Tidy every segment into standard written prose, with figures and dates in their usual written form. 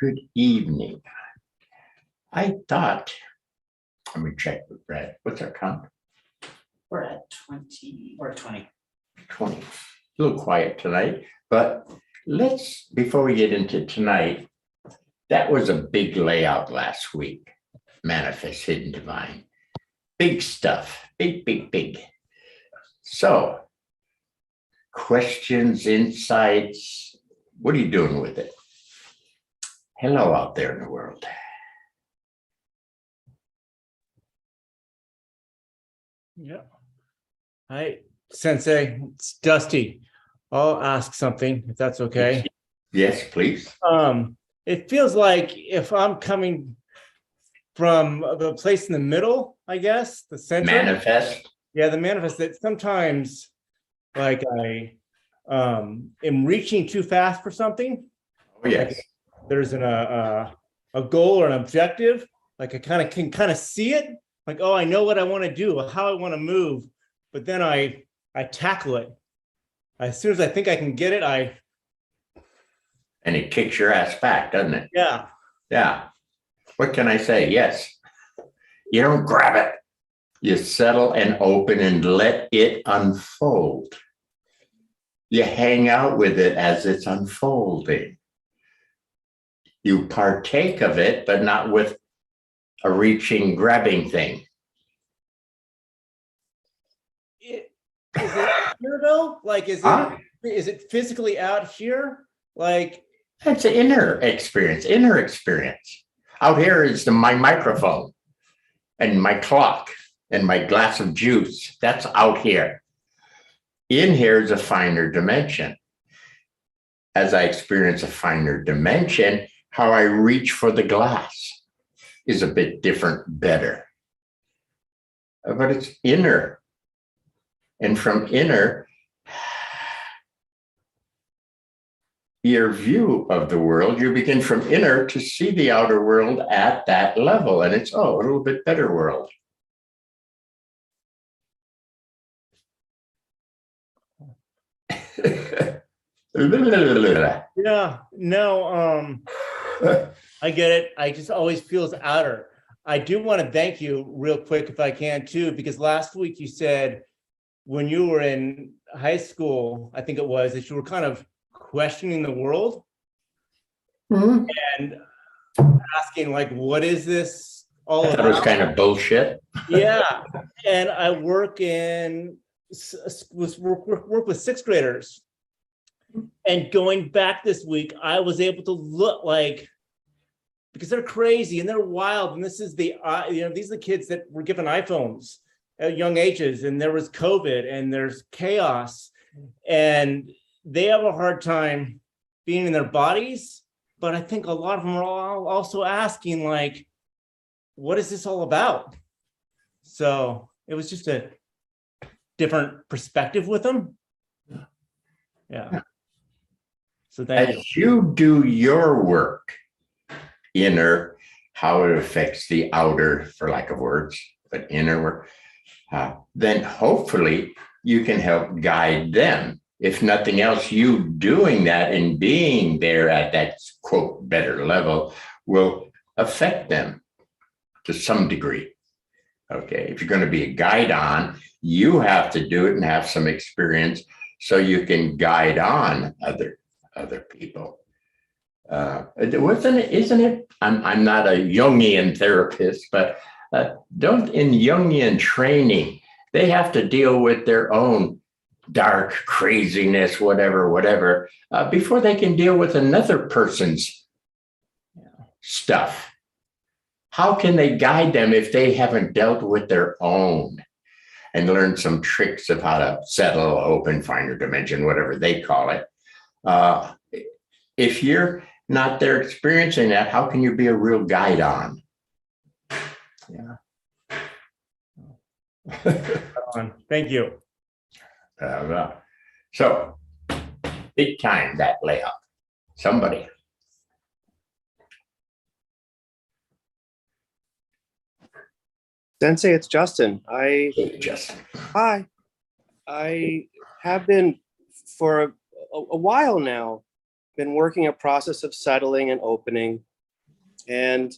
Good evening. I thought, let me check with Brad. What's our count? We're at 20 or 20. 20. A little quiet tonight, but let's, before we get into tonight, that was a big layout last week. Manifest Hidden Divine. Big stuff. Big, big, big. So, questions, insights, what are you doing with it? Hello out there in the world. Yeah. Hi, Sensei. It's Dusty. I'll ask something if that's okay. Yes, please. It feels like if I'm coming from the place in the middle, I guess, the center. Manifest. Yeah, the manifest, that sometimes like I am reaching too fast for something. Oh, yes. Like there's a goal or an objective. Like I can see it. Like, oh, I know what I want to do, how I want to move, but then I tackle it. As soon as I think I can get it, And it kicks your ass back, doesn't it? yeah. Yeah. What can I say? Yes. You don't grab it. You settle and open and let it unfold. You hang out with it as it's unfolding. You partake of it, but not with a reaching, grabbing thing. Is it here though? Like, is it physically out here? Like, That's an inner experience. Out here is my microphone and my clock and my glass of juice. That's out here. In here is a finer dimension. As I experience a finer dimension, how I reach for the glass is a bit different, better. But it's inner. And from inner, your view of the world, you begin from inner to see the outer world at that level. And it's, a little bit better world. yeah, no, I get it. I just always feels outer. I do want to thank you real quick if I can too, because last week you said when you were in high school, I think it was, that you were kind of questioning the world Mm-hmm. and asking like, what is this all That about? was kind of bullshit. Yeah, and I work with sixth graders, and going back this week, I was able to look like, because they're crazy and they're wild, and this is these are the kids that were given iPhones at young ages, and there was COVID and there's chaos, and they have a hard time being in their bodies. But I think a lot of them are also asking like, what is this all about? So it was just a different perspective with them. Yeah. So thank you. As you do your work, inner, how it affects the outer, for lack of words, but inner work, then hopefully you can help guide them. If nothing else, you doing that and being there at that, quote, better level will affect them to some degree. Okay, if you're going to be a guide on, you have to do it and have some experience so you can guide on other people. Isn't it? I'm not a Jungian therapist, but in Jungian training, they have to deal with their own dark craziness, whatever, before they can deal with another person's stuff. How can they guide them if they haven't dealt with their own and learned some tricks of how to settle, open, finer dimension, whatever they call it? If you're not there experiencing that, how can you be a real guide on? Yeah. Thank you. So, big time that layout. Somebody. Sensei, it's Justin. Justin. Hi. I have been for a while now, been working a process of settling and opening and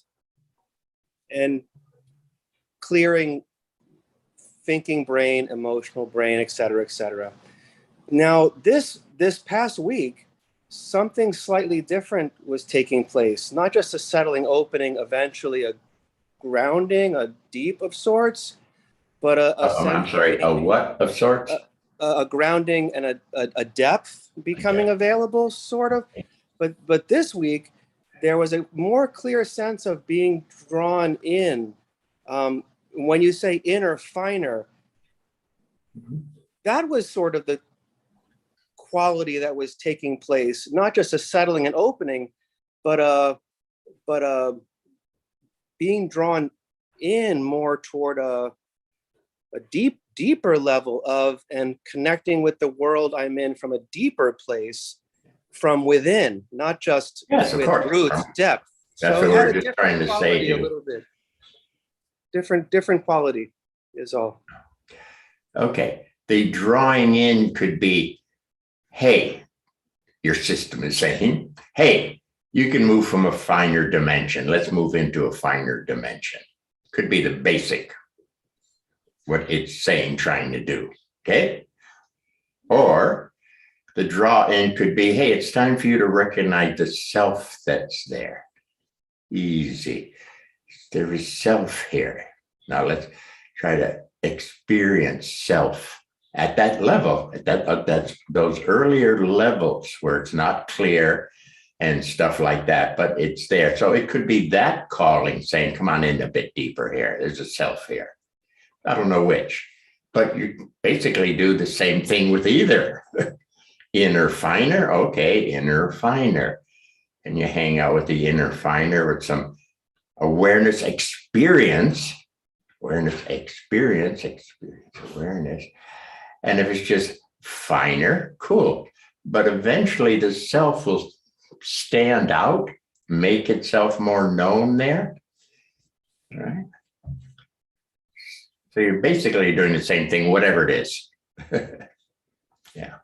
clearing thinking brain, emotional brain, et cetera, et cetera. Now, this past week, something slightly different was taking place. Not just a settling, opening, eventually a grounding, a deep of sorts, but I'm sorry, a what of sorts? A grounding and a depth becoming available, sort of. But this week, there was a more clear sense of being drawn in. When you say inner, finer, that was sort of the quality that was taking place, not just a settling and opening, but being drawn in more toward a deeper level of, and connecting with the world I'm in from a deeper place, from within, not just with roots, depth. That's so what it had we're a just trying different to quality, say. a little bit different quality is all. Okay, the drawing in could be, hey, your system is saying, hey, you can move from a finer dimension. Let's move into a finer dimension. Could be the basic, what it's saying, trying to do, okay? Or the draw in could be, hey, it's time for you to recognize the self that's there. Easy. There is self here. Now let's try to experience self at that level, that's those earlier levels where it's not clear and stuff like that, but it's there. So it could be that calling saying, come on in a bit deeper here. There's a self here. I don't know which, but you basically do the same thing with either. Inner finer, okay, inner finer. And you hang out with the inner finer with some awareness experience. Awareness, experience. And if it's just finer, cool. But eventually the self will stand out, make itself more known there. All right. So you're basically doing the same thing, whatever it is. Yeah.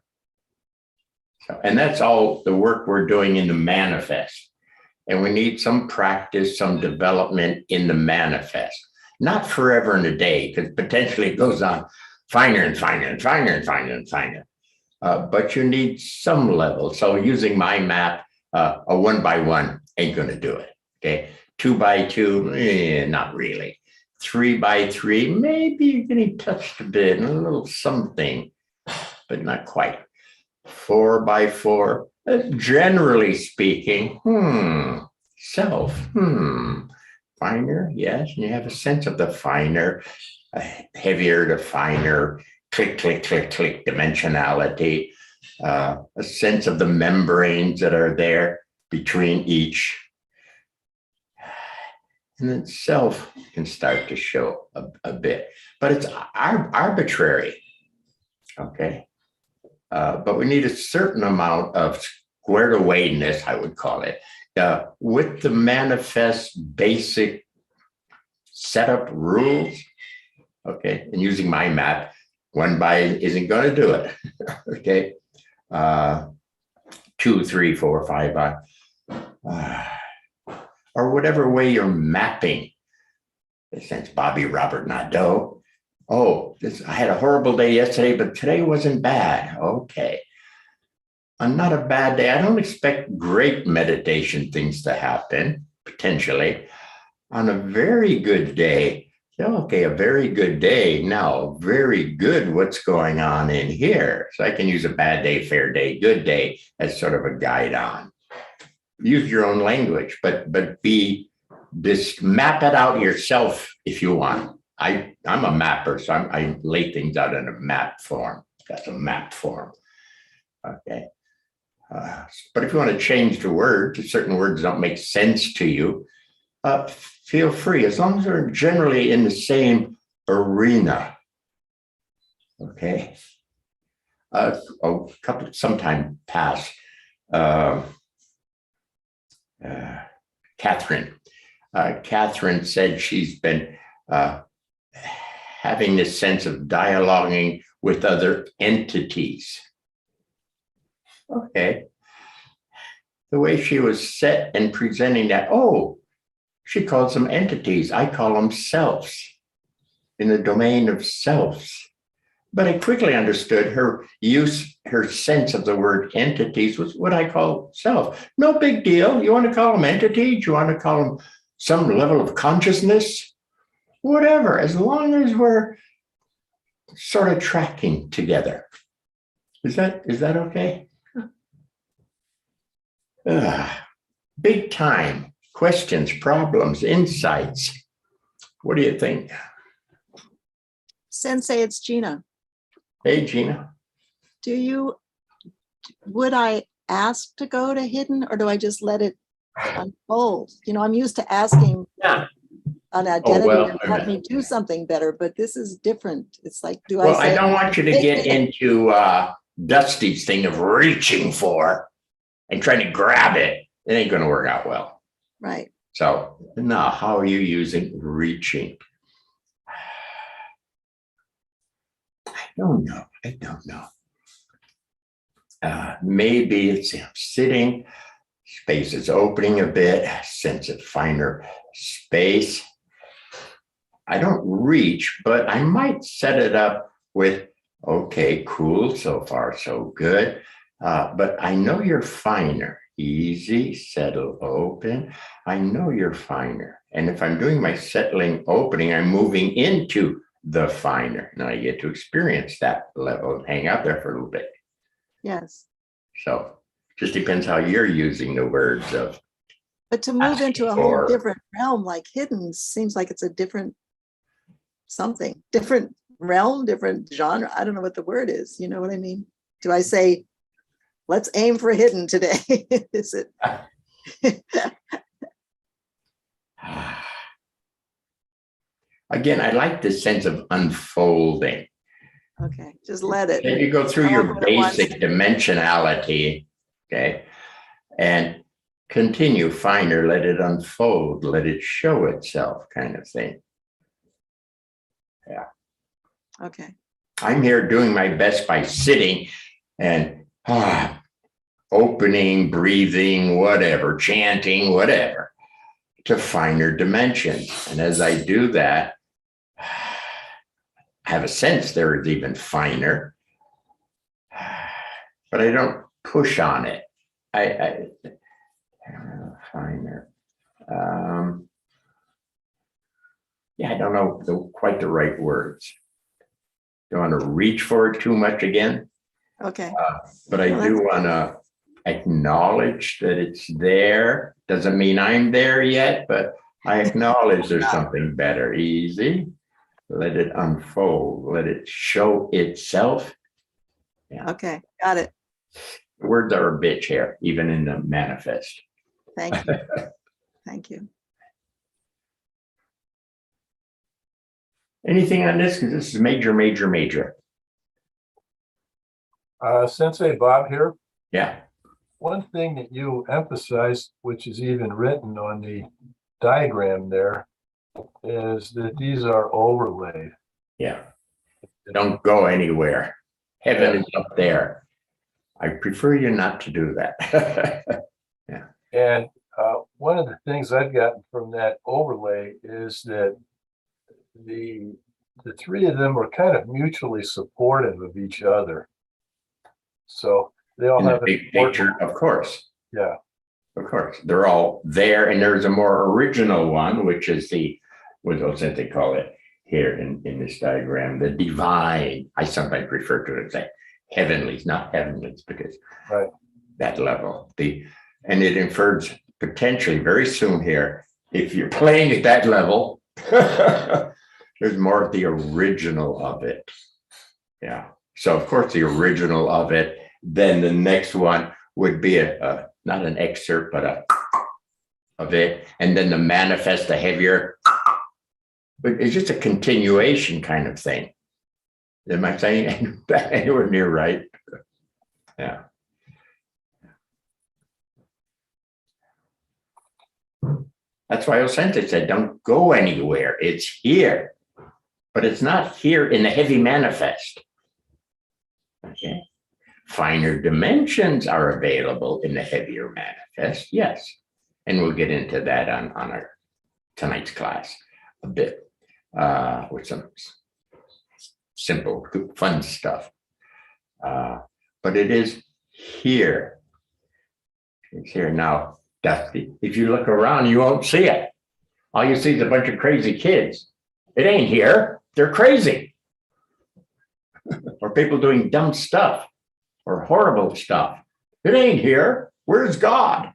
So, and that's all the work we're doing in the manifest. And we need some practice, some development in the manifest. Not forever and a day, because potentially it goes on finer and finer and finer and finer and finer. But you need some level. So using my map, a 1x1 ain't going to do it. Okay, 2x2, not really. 3x3, maybe you're getting touched a bit, a little something, but not quite. 4x4, generally speaking, self, finer, yes, and you have a sense of the finer, heavier to finer, click, click, click, click, dimensionality, a sense of the membranes that are there between each. And then self can start to show a bit, but it's arbitrary, okay? But we need a certain amount of squared awayness, I would call it, with the manifest basic setup rules, okay? And using my map, 1x isn't going to do it, okay? 2, 3, 4, 5, or whatever way you're mapping. Since Bobby Robert Nadeau, I had a horrible day yesterday, but today wasn't bad. Okay. On not a bad day, I don't expect great meditation things to happen, potentially. On a very good day, okay, a very good day. Now, very good, what's going on in here? So I can use a bad day, fair day, good day as sort of a guide on. Use your own language, but map it out yourself if you want. I'm a mapper, so I lay things out in a map form. That's a map form. Okay. But if you want to change the words, if certain words don't make sense to you, feel free, as long as they're generally in the same arena. Okay. Sometime past, Catherine said she's been having this sense of dialoguing with other entities. Okay. The way she was set and presenting that, She calls them entities. I call them selves, in the domain of selves. But I quickly understood her sense of the word entities was what I call self. No big deal. You want to call them entities? You want to call them some level of consciousness? Whatever, as long as we're sort of tracking together. Is that okay? Big time questions, problems, insights. What do you think? Sensei, it's Gina. Hey, Gina. Would I ask to go to hidden, or do I just let it unfold? You know, I'm used to asking Yeah. an identity well, to let me do something better, but this is different. It's like, Well, I say, I don't want you to get into Dusty's thing of reaching for and trying to grab it. It ain't going to work out well. right? So, no, how are you using reaching? I don't know. Maybe it's sitting, space is opening a bit, sense of finer space. I don't reach, but I might set it up with, okay, cool, so far so good. But I know you're finer. Easy, settle, open. I know you're finer. And if I'm doing my settling, opening, I'm moving into the finer. Now I get to experience that level and hang out there for a little bit. Yes. So just depends how you're using the words of. But to move into a or- whole different realm like hidden seems like it's a different something, different realm, different genre. I don't know what the word is. You know what I mean? Do I say, let's aim for hidden today? Is it? Again, I like this sense of unfolding. Okay, just let it. Then you go through your However it wants basic to. dimensionality, okay, and continue finer, let it unfold, let it show itself, kind of thing. Yeah. Okay. I'm here doing my best by sitting and opening, breathing, whatever, chanting, whatever, to finer dimensions. And as I do that, I have a sense there is even finer, but I don't push on it. I finer. Yeah, I don't know quite the right words. Don't want to reach for it too much again. Okay. But I Well, do that's want to acknowledge that it's there. Doesn't mean I'm there yet, but I acknowledge there's something better. Easy. Let it unfold. Let it show itself. Yeah. Okay. Got it. The words are a bitch here, even in the manifest. Thank you. Thank you. Anything on this? Because this is major, major, major. Sensei Bob here. Yeah. One thing that you emphasized, which is even written on the diagram there, is that these are overlaid. Yeah. Don't go anywhere. Heaven is up there. I prefer you not to do that. And one of the things I've gotten from that overlay is that the three of them are kind of mutually supportive of each other. So they all In the have big picture, of course. Yeah. Of course. They're all there. And there's a more original one, which is what OSensei call it here in this diagram, the divine. I sometimes refer to it as heavenlies, not heavenlies, because that level. And it infers potentially very soon here, if you're playing at that level, there's more of the original of it. Yeah. So of course the original of it, then the next one would be not an excerpt, but of it, and then the manifest, the heavier. But it's just a continuation kind of thing. Am I saying that anywhere near right? Yeah. That's why OSensei said, don't go anywhere. It's here. But it's not here in the heavy manifest. Okay. Finer dimensions are available in the heavier manifest, yes. And we'll get into that on our tonight's class a bit with some simple, fun stuff. But it is here. It's here now, Dusty. If you look around, you won't see it. All you see is a bunch of crazy kids. It ain't here. They're crazy. Or people doing dumb stuff or horrible stuff. It ain't here. Where's God?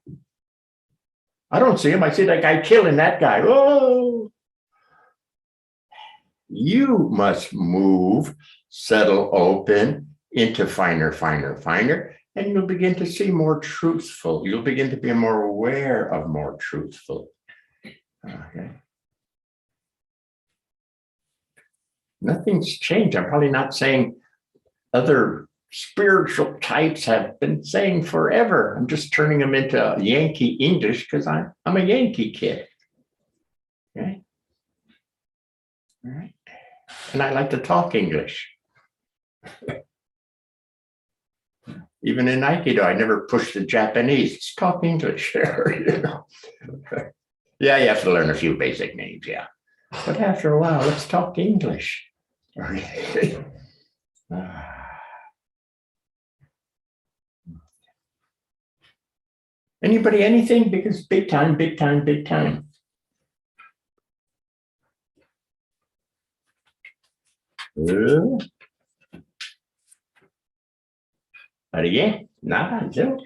I don't see him. I see that guy killing that guy. Oh. You must move, settle, open into finer, finer, finer, and you'll begin to see more truthful. You'll begin to be more aware of more truthful. Okay. Nothing's changed. I'm probably not saying other spiritual types have been saying forever. I'm just turning them into Yankee English because I'm a Yankee kid. Okay. All right. And I like to talk English. Even in Aikido, I never push the Japanese. Just talk English there, you know. Yeah, you have to learn a few basic names, yeah. But after a while, let's talk English. Okay. Anybody, anything? Because big time, big time, big time. ¿Alguien? Nada, yo.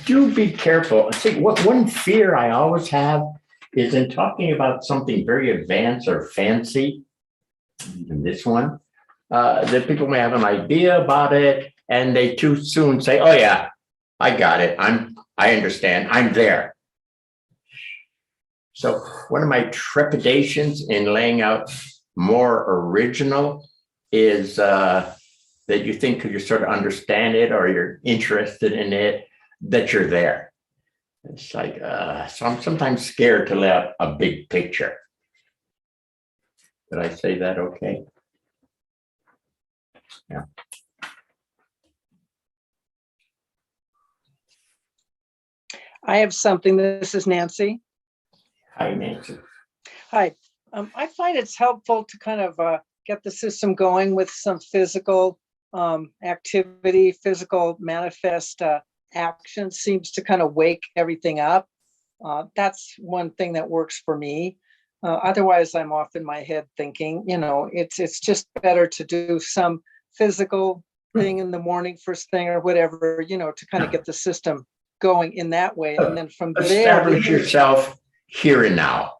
Do be careful. See, one fear I always have is in talking about something very advanced or fancy, even this one, that people may have an idea about it and they too soon say, oh yeah, I got it. I understand. I'm there. So one of my trepidations in laying out more original is that you think you sort of understand it or you're interested in it, that you're there. It's like, so I'm sometimes scared to lay out a big picture. Did I say that okay? Yeah. I have something. This is Nancy. Hi, Nancy. Hi. I find it's helpful to kind of get the system going with some physical activity, physical manifest action seems to kind of wake everything up. That's one thing that works for me. Otherwise, I'm off in my head thinking, you know, it's just better to do some physical thing in the morning, first thing or whatever, you know, to kind of get the system going in that way. And then from there, establish yourself here and now.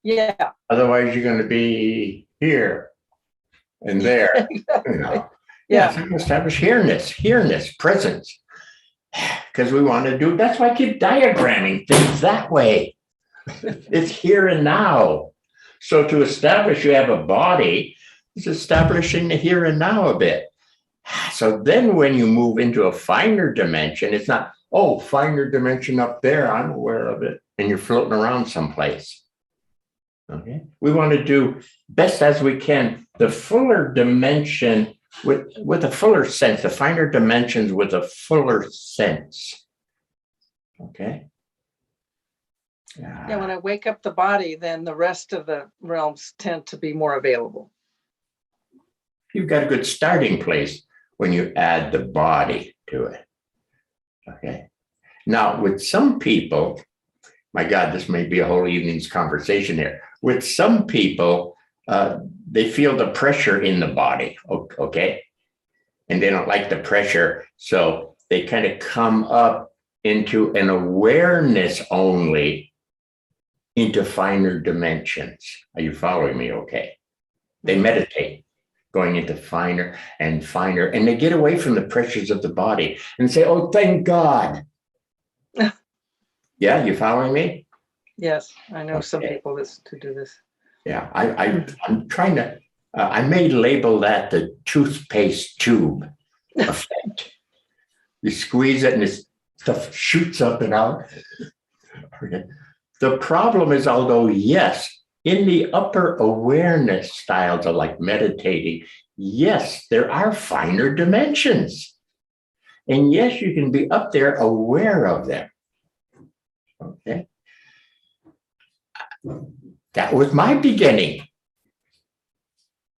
Yeah. Otherwise, you're going to be here and there. Exactly. You know? Yeah. So establish here-ness, presence. Because we want to do, that's why I keep diagramming things that way. It's here and now. So to establish you have a body, it's establishing the here and now a bit. So then when you move into a finer dimension, it's not, oh, finer dimension up there, I'm aware of it. And you're floating around someplace. Okay. We want to do best as we can, the fuller dimension with a fuller sense, the finer dimensions with a fuller sense. Okay. Yeah, when I wake up the body, then the rest of the realms tend to be more available. You've got a good starting place when you add the body to it. Okay. Now, with some people, my God, this may be a whole evening's conversation here. With some people, they feel the pressure in the body, okay? And they don't like the pressure, so they kind of come up into an awareness only into finer dimensions. Are you following me okay? They meditate, going into finer and finer, and they get away from the pressures of the body and say, oh, thank God. Yeah, you following me? Yes, I know some Okay. people to do this. Yeah, I'm trying to, I may label that the toothpaste tube effect. You squeeze it and this stuff shoots up and out. Okay. The problem is, although yes, in the upper awareness styles of like meditating, yes, there are finer dimensions. And yes, you can be up there aware of them. Okay. That was my beginning.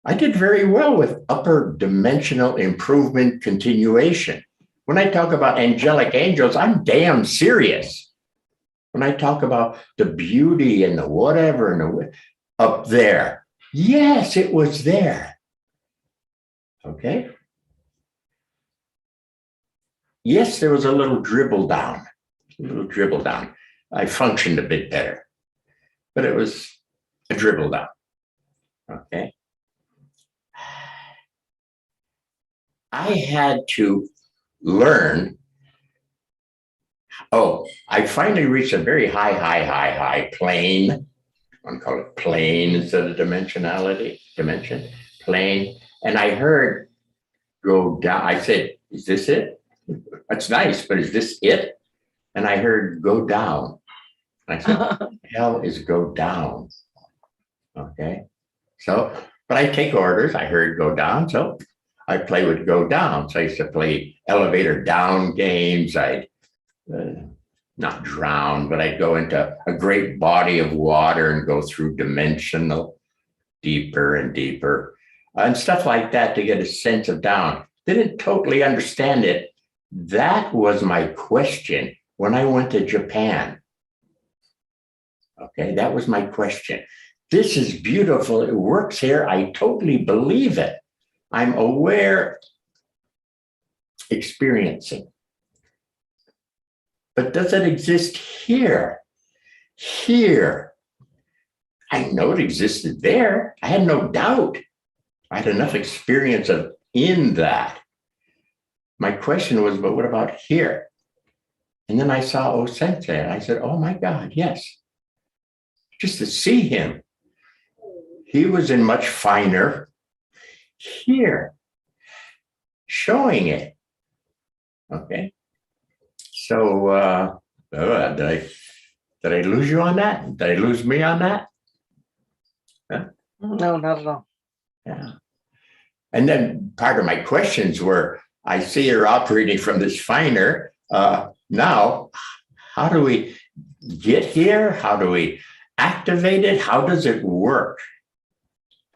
I did very well with upper dimensional improvement continuation. When I talk about angelic angels, I'm damn serious. When I talk about the beauty and the whatever and the up there, yes, it was there. Okay. Yes, there was a little dribble down, I functioned a bit better, but it was a dribble down. Okay. I had to learn. Oh, I finally reached a very high plane. I want to call it plane instead of dimension, plane. And I heard go down. I said, is this it? That's nice, but is this it? And I heard go down. I said, what the hell is go down? Okay. So, but I take orders. I heard go down. So I play with go down. So I used to play elevator down games. I'd not drown, but I'd go into a great body of water and go through dimensional deeper and deeper and stuff like that to get a sense of down. Didn't totally understand it. That was my question when I went to Japan. Okay, that was my question. This is beautiful. It works here. I totally believe it. I'm aware, experiencing. But does it exist here? Here. I know it existed there. I had no doubt. I had enough experience of in that. My question was, but what about here? And then I saw OSensei and I said, oh my God, yes. Just to see him. He was in much finer here, showing it. Okay. So did I lose you on that? Did I lose me on that? Huh? No, not at all. Yeah. And then part of my questions were, I see you're operating from this finer. Now, how do we get here? How do we activate it? How does it work?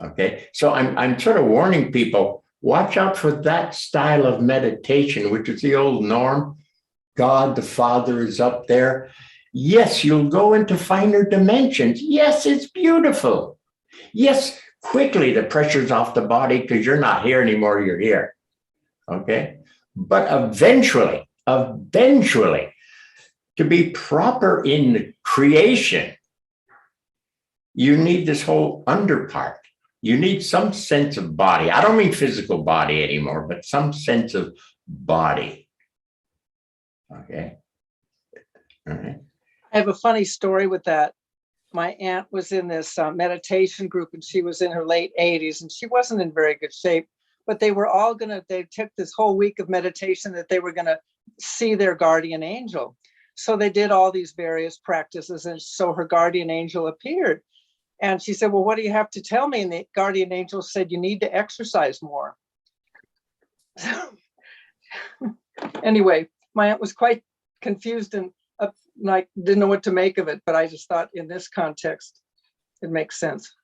Okay, so I'm sort of warning people, watch out for that style of meditation, which is the old norm. God, the Father is up there. Yes, you'll go into finer dimensions. Yes, it's beautiful. Yes, quickly the pressure's off the body because you're not here anymore, you're here. Okay, but eventually, to be proper in creation, you need this whole under part. You need some sense of body. I don't mean physical body anymore, but some sense of body. Okay. All right. I have a funny story with that. My aunt was in this meditation group and she was in her late 80s and she wasn't in very good shape, but they were all they took this whole week of meditation that they were going to see their guardian angel. So they did all these various practices and so her guardian angel appeared. And she said, well, what do you have to tell me? And the guardian angel said, you need to exercise more. Anyway, my aunt was quite confused and like didn't know what to make of it. But I just thought in this context, it makes sense.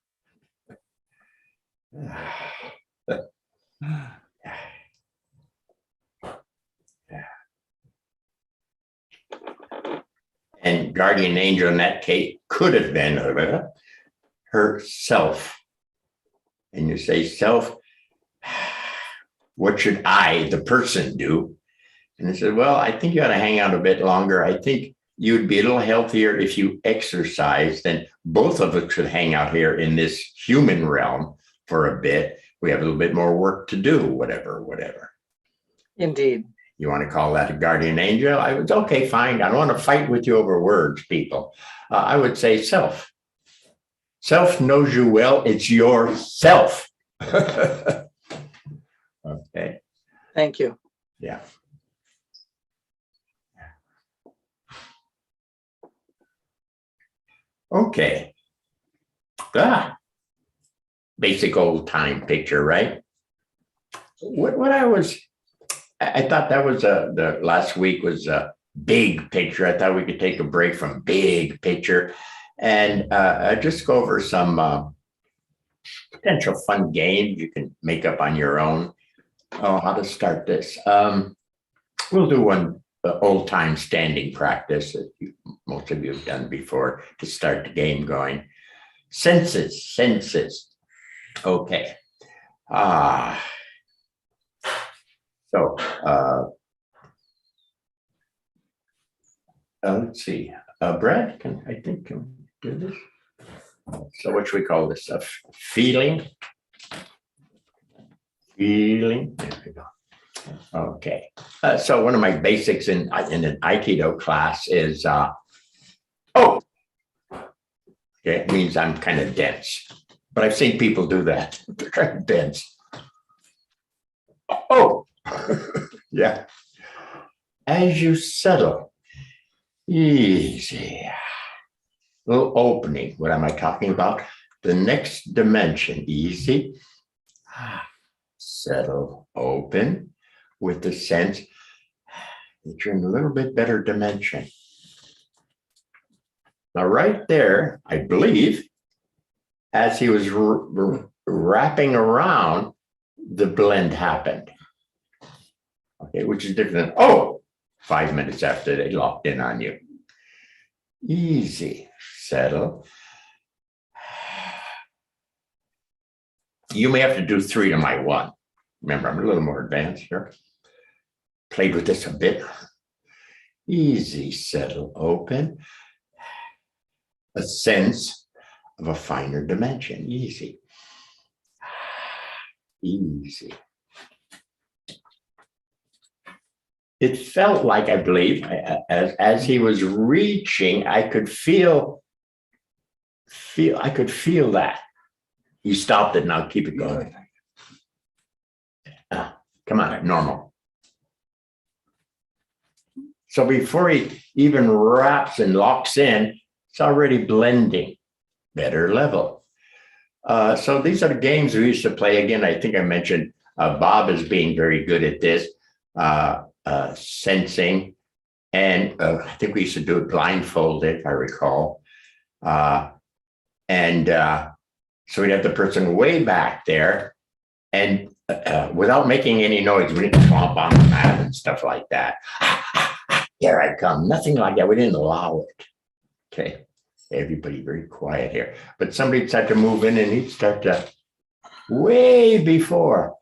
And guardian angel in that case could have been herself. And you say, self, what should I, the person, do? And I said, well, I think you ought to hang out a bit longer. I think you'd be a little healthier if you exercise. Then both of us could hang out here in this human realm for a bit. We have a little bit more work to do, whatever. Indeed. You want to call that a guardian angel? I would, okay, fine. I don't want to fight with you over words, people. I would say self. Self knows you well. It's yourself. Okay. Thank you. Yeah. Okay. Basic old time picture, right? What I thought that was the last week was a big picture. I thought we could take a break from big picture and just go over some potential fun games you can make up on your own. Oh, how to start this? We'll do one old time standing practice that most of you have done before to start the game going. Senses. Okay. So let's see. Brad, can do this? So what should we call this? Feeling. There we go. Okay. So one of my basics in an Aikido class is okay, it means I'm kind of dense. But I've seen people do that. They're kind of dense. Oh, yeah. As you settle, easy. Little opening. What am I talking about? The next dimension. Easy. Settle, open with the sense that you're in a little bit better dimension. Now, right there, I believe, as he was wrapping around, the blend happened. Okay, which is different than, 5 minutes after they locked in on you. Easy, settle. You may have to do 3 to my 1. Remember, I'm a little more advanced here. Played with this a bit. Easy, settle, open. A sense of a finer dimension. Easy. Easy. It felt like, I believe, as he was reaching, I could feel that. You stopped it, now keep it going. Come on, normal. So before he even wraps and locks in, it's already blending. Better level. So these are the games we used to play. Again, I think I mentioned Bob is being very good at this, sensing. And I think we used to do it blindfolded, if I recall. So we'd have the person way back there, and without making any noise, we didn't clomp on the mat and stuff like that. Here I come. Nothing like that. We didn't allow it. Okay. Everybody very quiet here. But somebody'd start to move in and he'd start to way before.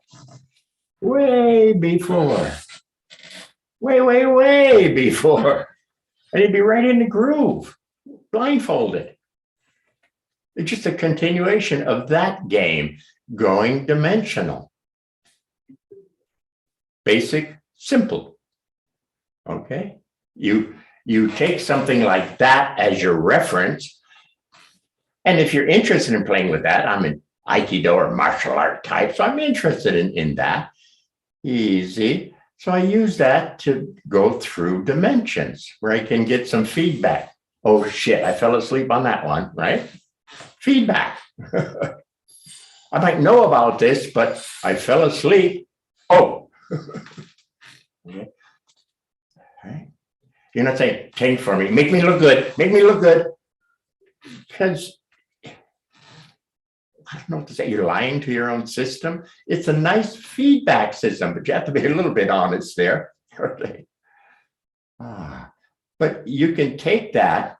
And he'd be right in the groove, blindfolded. It's just a continuation of that game, going dimensional. Basic, simple. Okay? You take something like that as your reference. And if you're interested in playing with that, I'm an Aikido or martial art type, so I'm interested in that. Easy. So I use that to go through dimensions where I can get some feedback. Oh shit, I fell asleep on that one, right? Feedback. I might know about this, but I fell asleep. Oh. Okay. All right. You're not saying, tank for me, make me look good, because I don't know what to say, you're lying to your own system. It's a nice feedback system, but you have to be a little bit honest there. Okay. But you can take that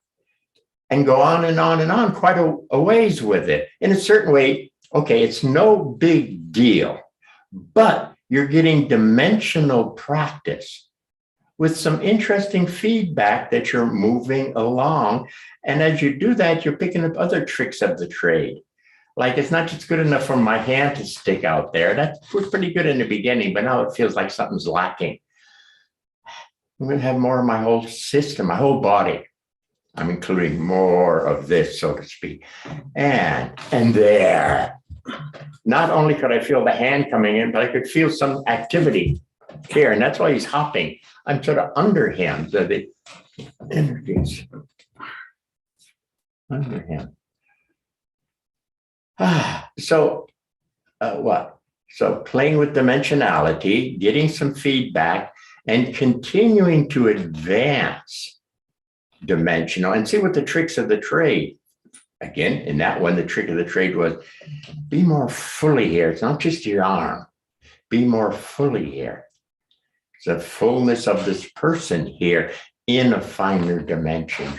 and go on and on and on quite a ways with it. In a certain way, okay, it's no big deal, but you're getting dimensional practice with some interesting feedback that you're moving along. And as you do that, you're picking up other tricks of the trade. Like, it's not just good enough for my hand to stick out there. That was pretty good in the beginning, but now it feels like something's lacking. I'm going to have more of my whole system, my whole body. I'm including more of this, so to speak. And there. Not only could I feel the hand coming in, but I could feel some activity here. And that's why he's hopping. I'm sort of under him, so the energies under him. So what? So playing with dimensionality, getting some feedback, and continuing to advance dimensional and see what the tricks of the trade. Again, in that one, the trick of the trade was be more fully here. It's not just your arm. Be more fully here. It's the fullness of this person here in a finer dimension.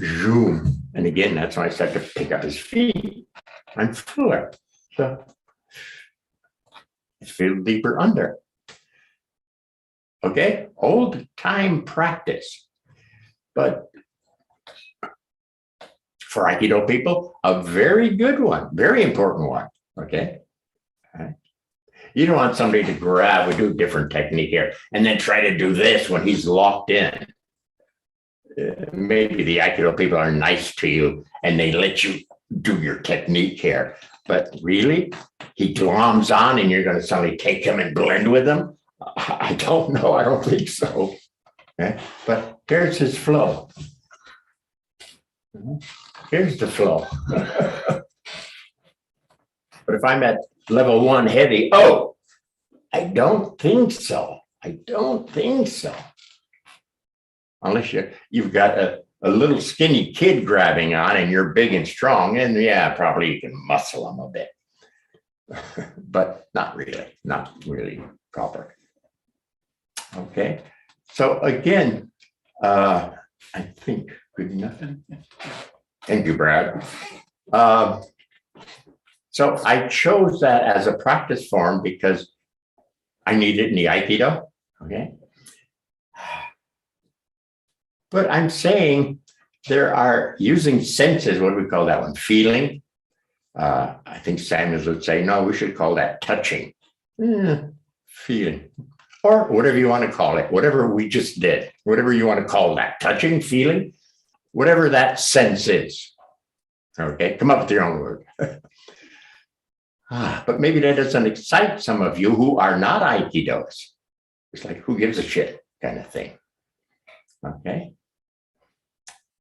Zoom. And again, that's when I start to pick up his feet. I'm fuller. So I feel deeper under. Okay, old time practice. But for Aikido people, a very good one, very important one. Okay. All right. You don't want somebody to grab, we do a different technique here, and then try to do this when he's locked in. Maybe the Aikido people are nice to you and they let you do your technique here. But really, he gloms on and you're going to suddenly take him and blend with him? I don't know. I don't think so. Okay? But here's his flow. Here's the flow. But if I'm at level 1 heavy, oh, I don't think so. I don't think so. Unless you've got a little skinny kid grabbing on and you're big and strong, and yeah, probably you can muscle them a bit. But not really proper. Okay, so again, I think good enough. Thank you, Brad. So I chose that as a practice form because I need it in the Aikido. Okay. But I'm saying there are using senses, what do we call that one? Feeling. I think Samuels would say, no, we should call that touching. Feeling. Or whatever you want to call it, whatever we just did, whatever you want to call that, touching, feeling, whatever that sense is. Okay, come up with your own word. But maybe that doesn't excite some of you who are not Aikidos. It's like, who gives a shit kind of thing. Okay.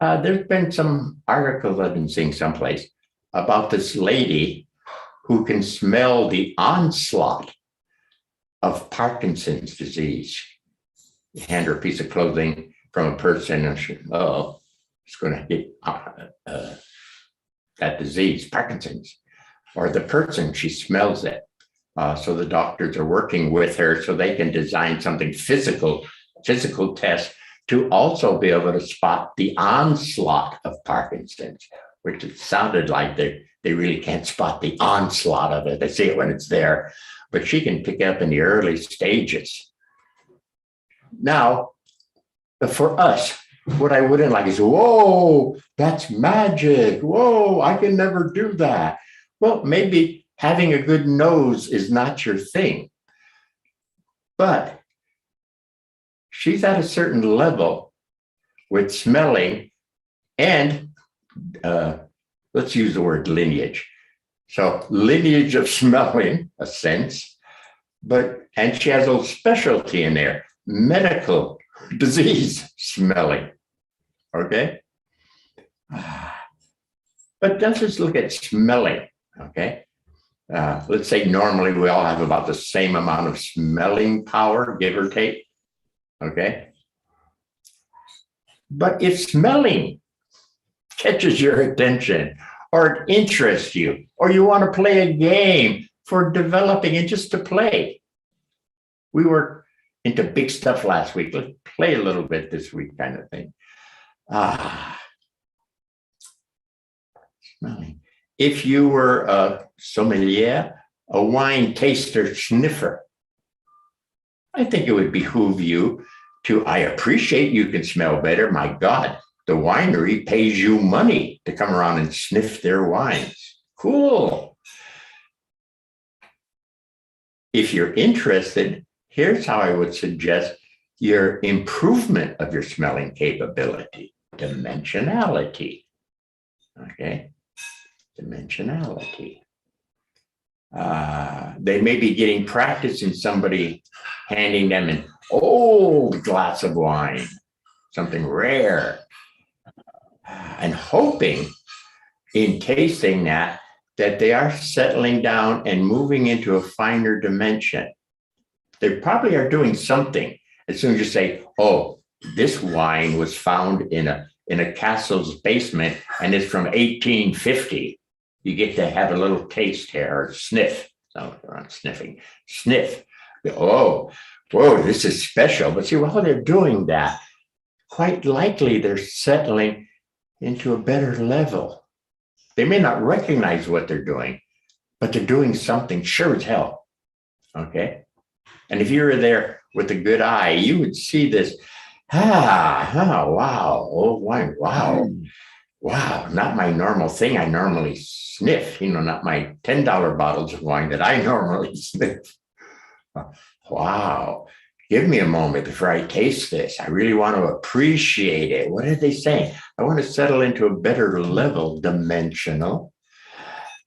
There's been some articles I've been seeing someplace about this lady who can smell the onslaught of Parkinson's disease. You hand her a piece of clothing from a person and she, oh, it's going to get that disease, Parkinson's. Or the person, she smells it. So the doctors are working with her so they can design something physical test to also be able to spot the onslaught of Parkinson's, which it sounded like they really can't spot the onslaught of it. They see it when it's there, but she can pick it up in the early stages. Now, for us, what I wouldn't like is, whoa, that's magic. Whoa, I can never do that. Well, maybe having a good nose is not your thing, but she's at a certain level with smelling and let's use the word lineage. So lineage of smelling, a sense, and she has a little specialty in there, medical disease smelling, okay? But let's just look at smelling, okay? Let's say normally we all have about the same amount of smelling power, give or take. Okay. But if smelling catches your attention or it interests you, or you want to play a game for developing and just to play. We were into big stuff last week. Let's play a little bit this week kind of thing. Smelling. If you were a sommelier, a wine taster, sniffer, I think it would behoove you to, I appreciate you can smell better. My God, the winery pays you money to come around and sniff their wines. Cool. If you're interested, here's how I would suggest your improvement of your smelling capability. Dimensionality. Okay. Dimensionality. They may be getting practice in somebody handing them an old glass of wine, something rare, and hoping in tasting that that they are settling down and moving into a finer dimension. They probably are doing something. As soon as you say, oh, this wine was found in a castle's basement and it's from 1850, you get to have a little taste here, or sniff. No, they're not sniffing. Sniff. Oh, whoa, this is special. But see, while they're doing that, quite likely they're settling into a better level. They may not recognize what they're doing, but they're doing something sure as hell. Okay. And if you were there with a good eye, you would see this. Wow. Oh, wow. Wow. Not my normal thing. I normally sniff, not my $10 bottles of wine that I normally sniff. Wow. Give me a moment before I taste this. I really want to appreciate it. What are they saying? I want to settle into a better level, dimensional,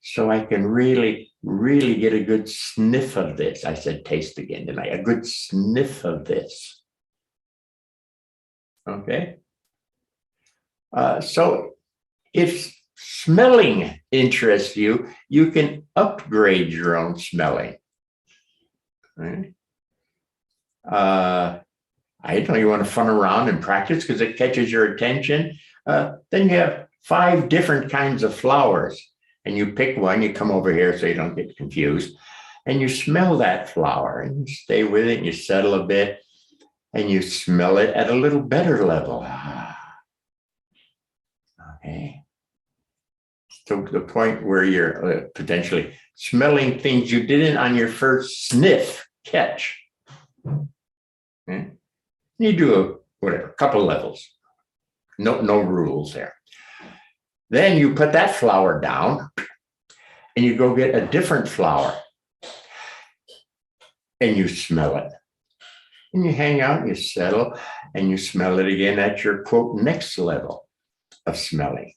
so I can really, really get a good sniff of this. I said taste again tonight, a good sniff of this. Okay. So if smelling interests you, you can upgrade your own smelling. Right? I know you want to fun around and practice because it catches your attention. Then you have 5 different kinds of flowers, and you pick one. You come over here so you don't get confused, and you smell that flower, and you stay with it, and you settle a bit, and you smell it at a little better level. Okay. To the point where you're potentially smelling things you didn't on your first sniff catch. Okay. You do a couple levels. No rules there. Then you put that flower down and you go get a different flower and you smell it. And you hang out and you settle and you smell it again at your quote next level of smelling.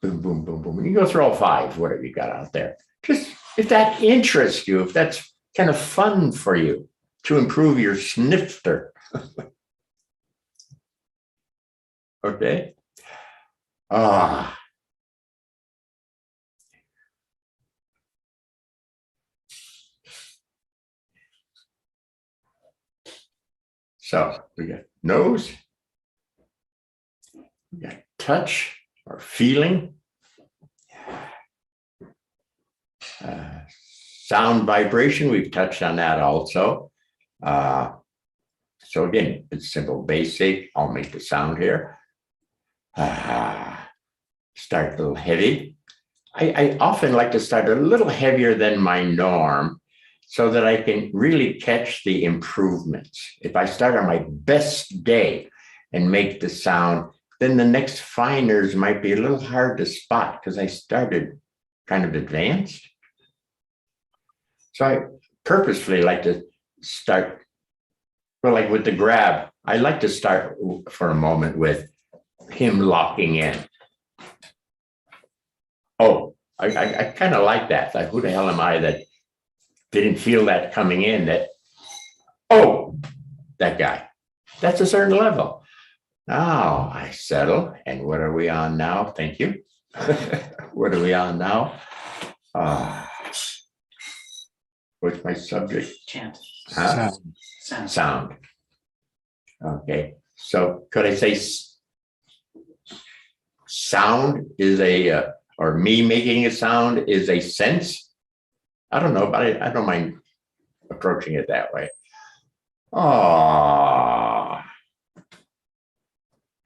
Boom, boom, boom, boom. And you go through all 5, whatever you got out there. Just if that interests you, if that's kind of fun for you to improve your snifter. Okay. So we got nose, we got touch or feeling, sound vibration. We've touched on that also. So again, it's simple, basic. I'll make the sound here. Start a little heavy. I often like to start a little heavier than my norm so that I can really catch the improvements. If I start on my best day and make the sound, then the next finers might be a little hard to spot because I started kind of advanced. So I purposefully like to start, well, like with the grab, I like to start for a moment with him locking in. Oh, I kind of like that. Like, who the hell am I that didn't feel that coming in? That, oh, that guy. That's a certain level. Now I settle. And what are we on now? Thank you. What are we on now? What's my subject? Chant. Huh? Sound. Sound. Okay. So could I say sound is or me making a sound is a sense? I don't know, but I don't mind approaching it that way.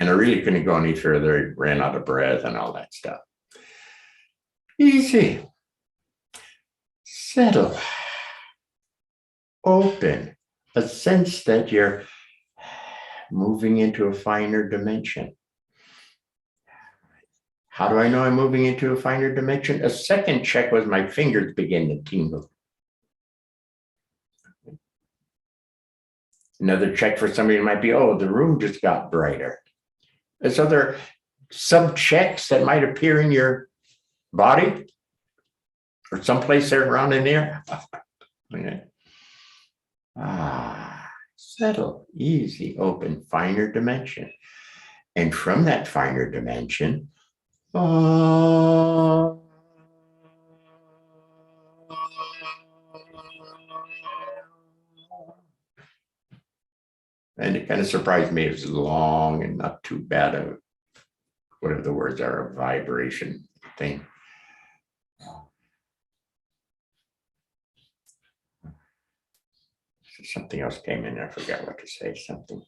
And I really couldn't go any further. I ran out of breath and all that stuff. Easy. Settle. Open. A sense that you're moving into a finer dimension. How do I know I'm moving into a finer dimension? A second check was my fingers begin to tingle. Another check for somebody might be, oh, the room just got brighter. There's other sub-checks that might appear in your body or someplace there around in there. Okay. Settle, easy, open, finer dimension. And from that finer dimension, And it kind of surprised me. It was long and not too bad of whatever the words are, a vibration thing. Something else came in. I forgot what to say. Something.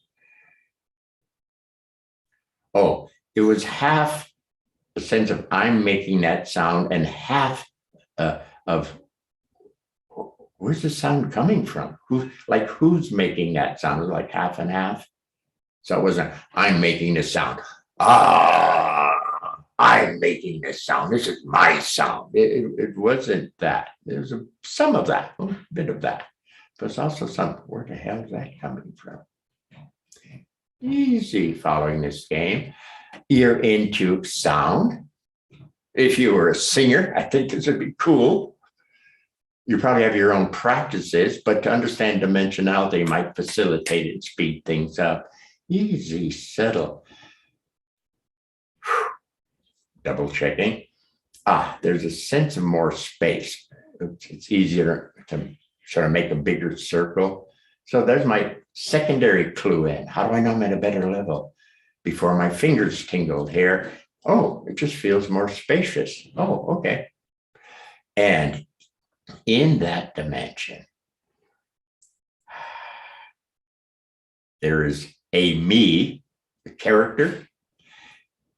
Oh, it was half the sense of I'm making that sound and half of where's the sound coming from? Who's making that sound? It was like half and half. So it wasn't I'm making the sound. I'm making this sound. This is my sound. It wasn't that. There's some of that, a bit of that. But it's also some, where the hell is that coming from? Easy following this game. You're into sound. If you were a singer, I think this would be cool. You probably have your own practices, but to understand dimensionality might facilitate and speed things up. Easy, settle. Double checking. There's a sense of more space. It's easier to sort of make a bigger circle. So there's my secondary clue in. How do I know I'm at a better level? Before my fingers tingled here. Oh, it just feels more spacious. Oh, okay. And in that dimension, there is a me, the character.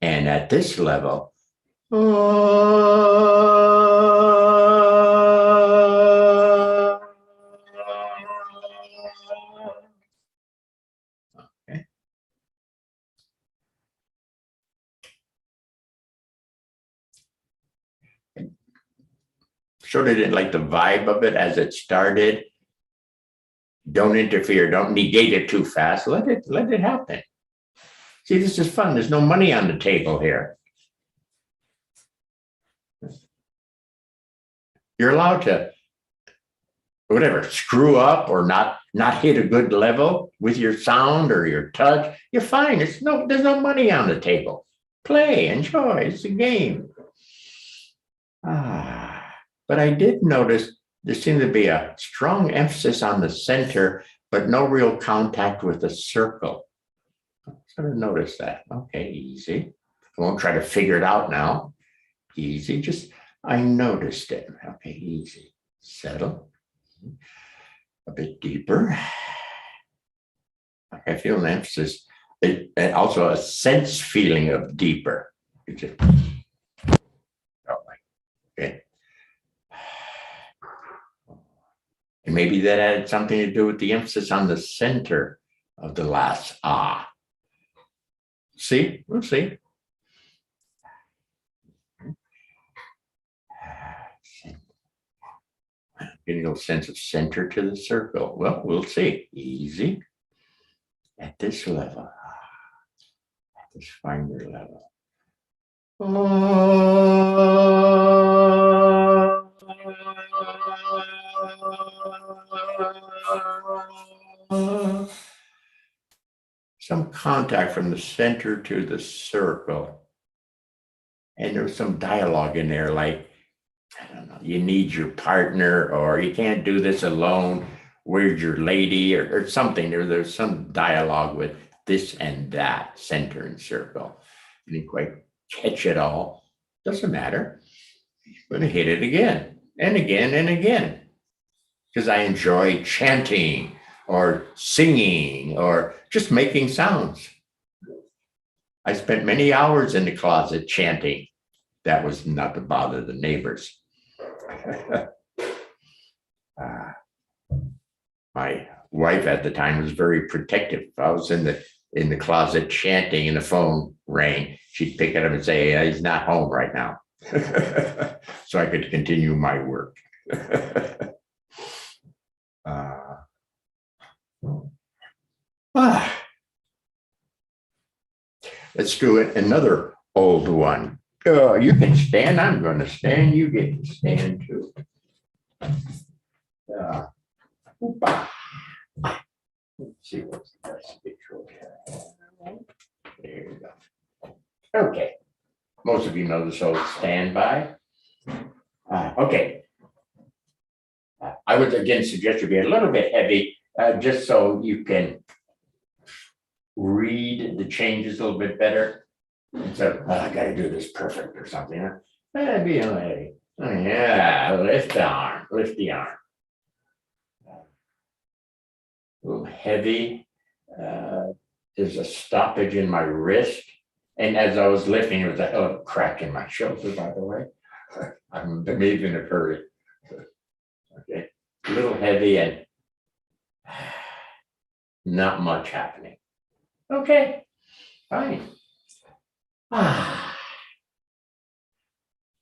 And at this level, okay. Sort of didn't like the vibe of it as it started. Don't interfere, don't negate it too fast. Let it happen. See, this is fun. There's no money on the table here. You're allowed to, whatever, screw up or not hit a good level with your sound or your touch. You're fine. There's no money on the table. Play, enjoy. It's a game. But I did notice there seemed to be a strong emphasis on the center, but no real contact with the circle. Sort of notice that. Okay, easy. I won't try to figure it out now. Easy, just I noticed it. Okay, easy. Settle. A bit deeper. I feel an emphasis, and also a sense feeling of deeper. It just, okay. And maybe that had something to do with the emphasis on the center of the last See, we'll see. Getting a sense of center to the circle. Well, we'll see. Easy. At this level, at this finer level. Some contact from the center to the circle. And there's some dialogue in there like, I don't know, you need your partner or you can't do this alone. Where's your lady or something. There's some dialogue with this and that, center and circle. I didn't quite catch it all. Doesn't matter. I'm going to hit it again and again and again. Because I enjoy chanting or singing or just making sounds. I spent many hours in the closet chanting. That was not to bother the neighbors. My wife at the time was very protective. If I was in the closet chanting and the phone rang, she'd pick it up and say, he's not home right now. So I could continue my work. Let's do it. Another old one. You can stand. I'm going to stand. You get to stand too. Let's see what's the best picture here. There you go. Okay. Most of you know this old standby. Okay. I would again suggest you be a little bit heavy, just so you can read the changes a little bit better. Instead of, "Oh, I gotta do this perfect or something. Be like, oh, yeah, lift the arm, lift the arm. A little heavy. There's a stoppage in my wrist. And as I was lifting, it was a hell of a crack in my shoulder, by the way. I'm maybe in a hurry. Okay, a little heavy and not much happening. Okay, fine.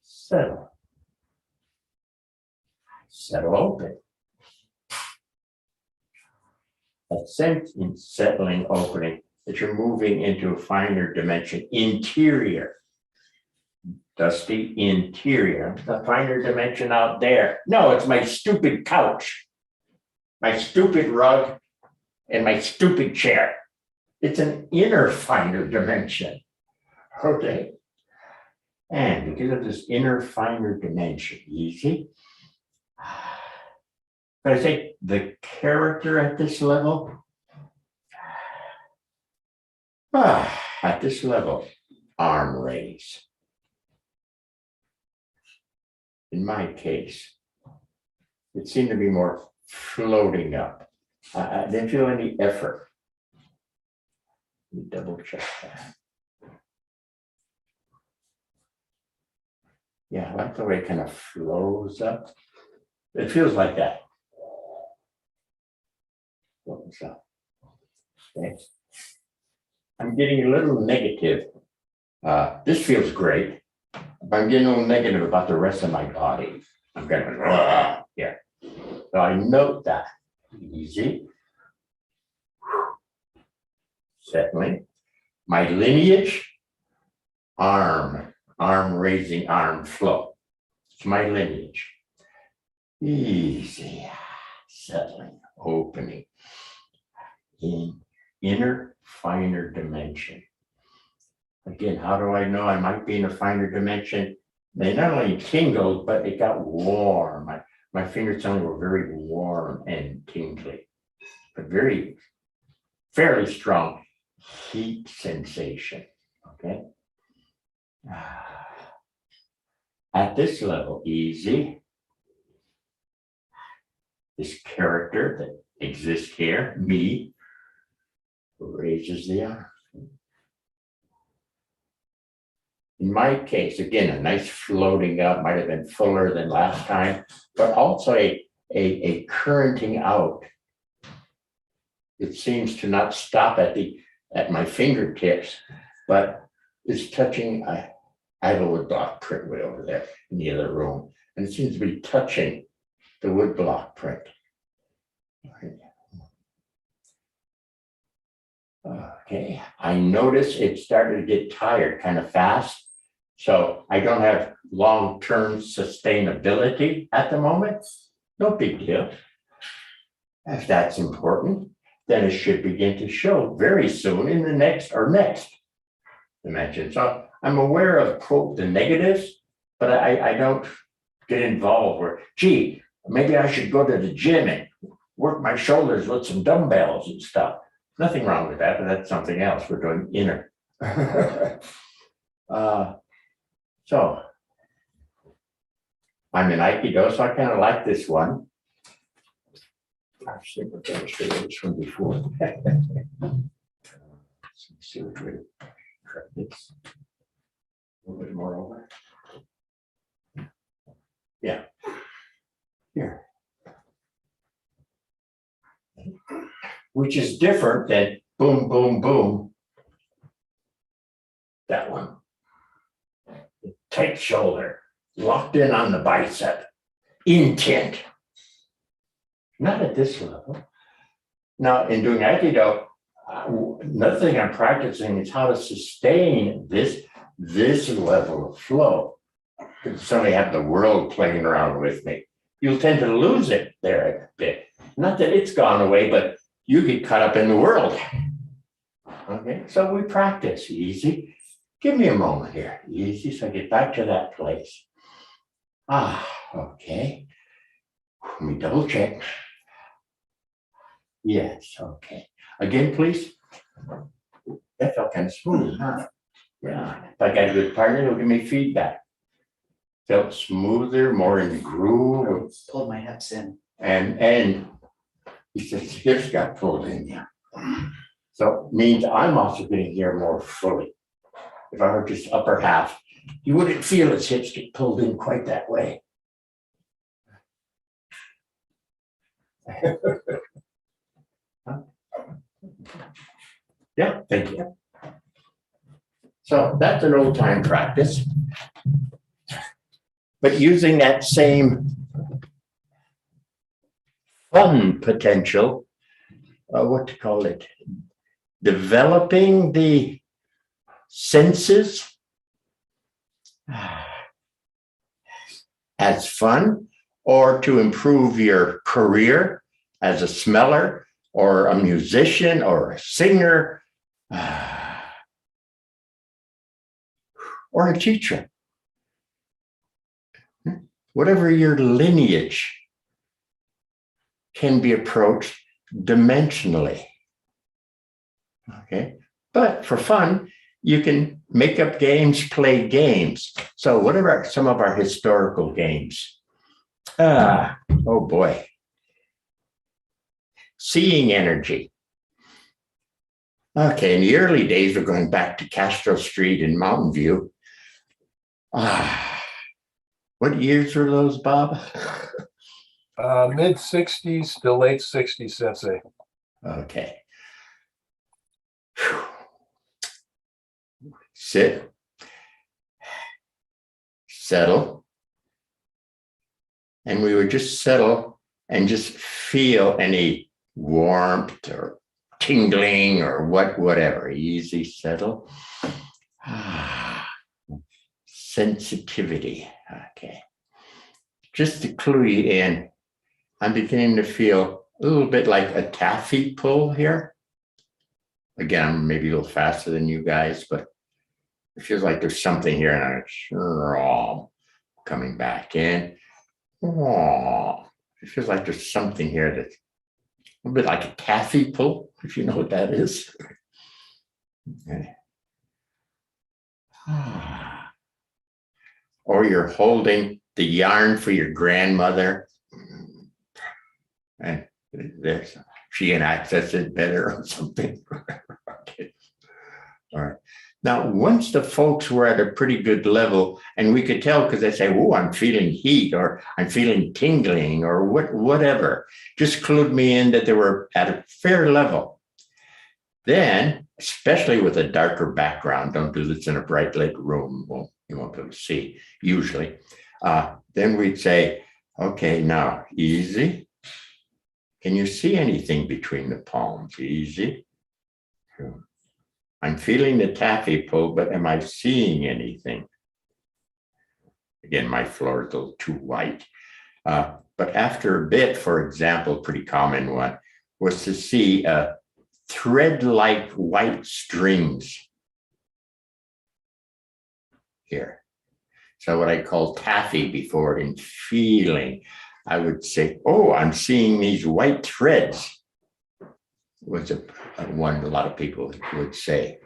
Settle. Settle open. A sense in settling, opening, that you're moving into a finer dimension, interior. Dusty interior, the finer dimension out there. No, it's my stupid couch, my stupid rug, and my stupid chair. It's an inner finer dimension. Okay. And because of this inner finer dimension, easy. But I say the character at this level, at this level, arm raise. In my case, it seemed to be more floating up. I didn't feel any effort. Let me double check that. Yeah, I like the way it kind of flows up. It feels like that. What was that? Okay. I'm getting a little negative. This feels great, but I'm getting a little negative about the rest of my body. I'm kind of yeah. So I note that. Easy. Settling. My lineage, arm raising, arm flow. It's my lineage. Easy. Settling, opening. In inner, finer dimension. Again, how do I know I might be in a finer dimension? They not only tingled, but it got warm. My fingers only were very warm and tingly, but fairly strong heat sensation. Okay. At this level, easy. This character that exists here, me, raises the arm. In my case, again, a nice floating up, might have been fuller than last time, but also a currenting out. It seems to not stop at my fingertips, but it's touching. I have a wood block print way over there in the other room, and it seems to be touching the wood block print. Okay, I notice it started to get tired kind of fast. So I don't have long-term sustainability at the moment. No big deal. If that's important, then it should begin to show very soon in the next dimension. So I'm aware of, quote, the negatives, but I don't get involved where, gee, maybe I should go to the gym and work my shoulders with some dumbbells and stuff. Nothing wrong with that, but that's something else. We're doing inner. So I'm in Aikido, so I kind of like this one. I think we're going to show you this one before. Let's see what we try this. A little bit more over. Yeah. Here. Which is different than boom, boom, boom. That one. Tight shoulder, locked in on the bicep, intent. Not at this level. Now, in doing Aikido, another thing I'm practicing is how to sustain this level of flow. Because suddenly have the world playing around with me. You'll tend to lose it there a bit. Not that it's gone away, but you get caught up in the world. Okay, so we practice easy. Give me a moment here, easy, so I get back to that place. Okay. Let me double check. Yes, okay. Again, please. that felt kind of smooth, huh? Yeah, if I got a good partner, it'll give me feedback. Felt smoother, more in the groove, Pulled my hips in. and he says, hips got pulled in, yeah. So it means I'm also going to hear more fully. If I were just upper half, you wouldn't feel his hips get pulled in quite that way. Yeah, thank you. So that's an old time practice. But using that same fun potential, what to call it, developing the senses as fun, or to improve your career as a smeller or a musician or a singer or a teacher. Whatever your lineage can be approached dimensionally. Okay, but for fun, you can make up games, play games. So whatever some of our historical games. Oh boy. Seeing energy. Okay, in the early days, we're going back to Castro Street in Mountain View. What years were those, Bob? Mid 60s to late 60s, Sensei. Okay. Sit, settle, and we would just settle and just feel any warmth or tingling or whatever. Easy, settle. Sensitivity. Okay. Just to clue you in, I'm beginning to feel a little bit like a taffy pull here. Again, I'm maybe a little faster than you guys, but it feels like there's something here, and I'm coming back in. It feels like there's something here that's a little bit like a taffy pull, if you know what that is. Okay. Or you're holding the yarn for your grandmother, and she can access it better or something. Okay. All right. Now, once the folks were at a pretty good level, and we could tell because they say, "Oh, I'm feeling heat," or "I'm feeling tingling," or whatever, just clued me in that they were at a fair level. Then, especially with a darker background, don't do this in a bright lit room. Well, you won't be able to see usually. Then we'd say, "Okay, now easy. Can you see anything between the palms? Easy. I'm feeling the taffy pull, but am I seeing anything?" Again, my floor is a little too white. But after a bit, for example, pretty common one was to see thread-like white strings here. So what I call taffy before in feeling, I would say, "Oh, I'm seeing these white threads." Was one a lot of people would say.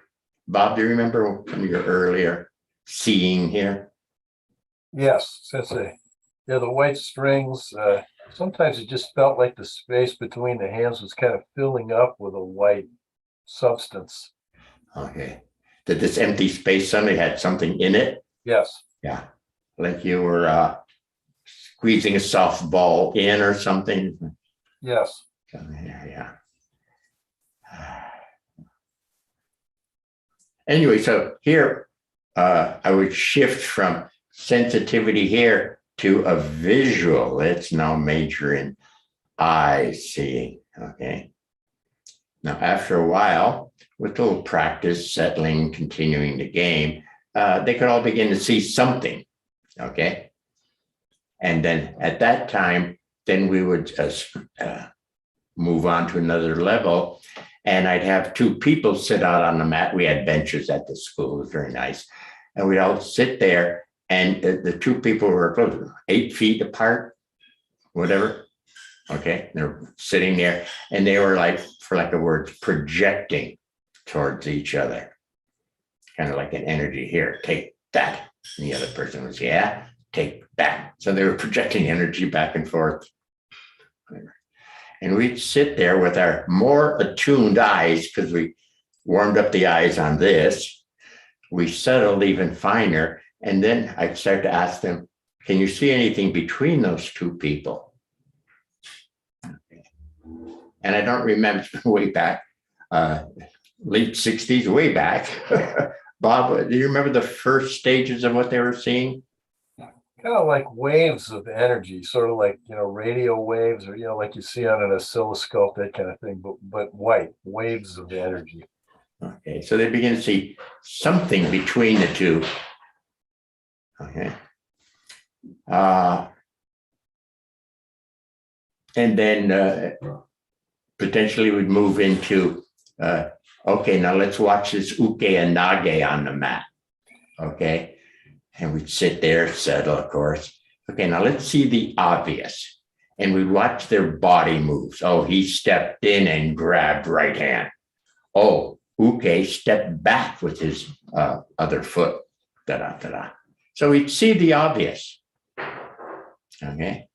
Bob, do you remember some of your earlier seeing here? Yes, Sensei. Yeah, the white strings, sometimes it just felt like the space between the hands was kind of filling up with a white substance. Okay. Did this empty space suddenly had something in it? Yes. Yeah. Like you were squeezing a softball in or something? Yes. Yeah. Anyway, so here I would shift from sensitivity here to a visual. Let's now major in eye seeing. Okay. Now, after a while, with a little practice, settling, continuing the game, they could all begin to see something. Okay. And then at that time, then we would move on to another level. And I'd have two people sit out on the mat. We had benches at the school. It was very nice. And we'd all sit there. And the two people were 8 feet apart, whatever. Okay. They're sitting there. And they were like, for lack of words, projecting towards each other. Kind of like an energy here, take that. And the other person was, yeah, take that. So they were projecting energy back and forth. And we'd sit there with our more attuned eyes, because we warmed up the eyes on this. We settled even finer. And then I'd start to ask them, can you see anything between those two people? Okay. And I don't remember way back, late 60s, way back. Bob, do you remember the first stages of what they were seeing? Kind of like waves of energy, sort of like, radio waves, or, like you see on an oscilloscope, that kind of thing, but white waves of energy. Okay, so they begin to see something between the two. Okay. And then potentially we'd move into, okay, now let's watch this uke and nage on the mat. Okay. And we'd sit there, settle, of course. Okay, now let's see the obvious. And we'd watch their body moves. Oh, he stepped in and grabbed right hand. Oh, uke stepped back with his other foot. Da-da-da-da. So we'd see the obvious. Okay.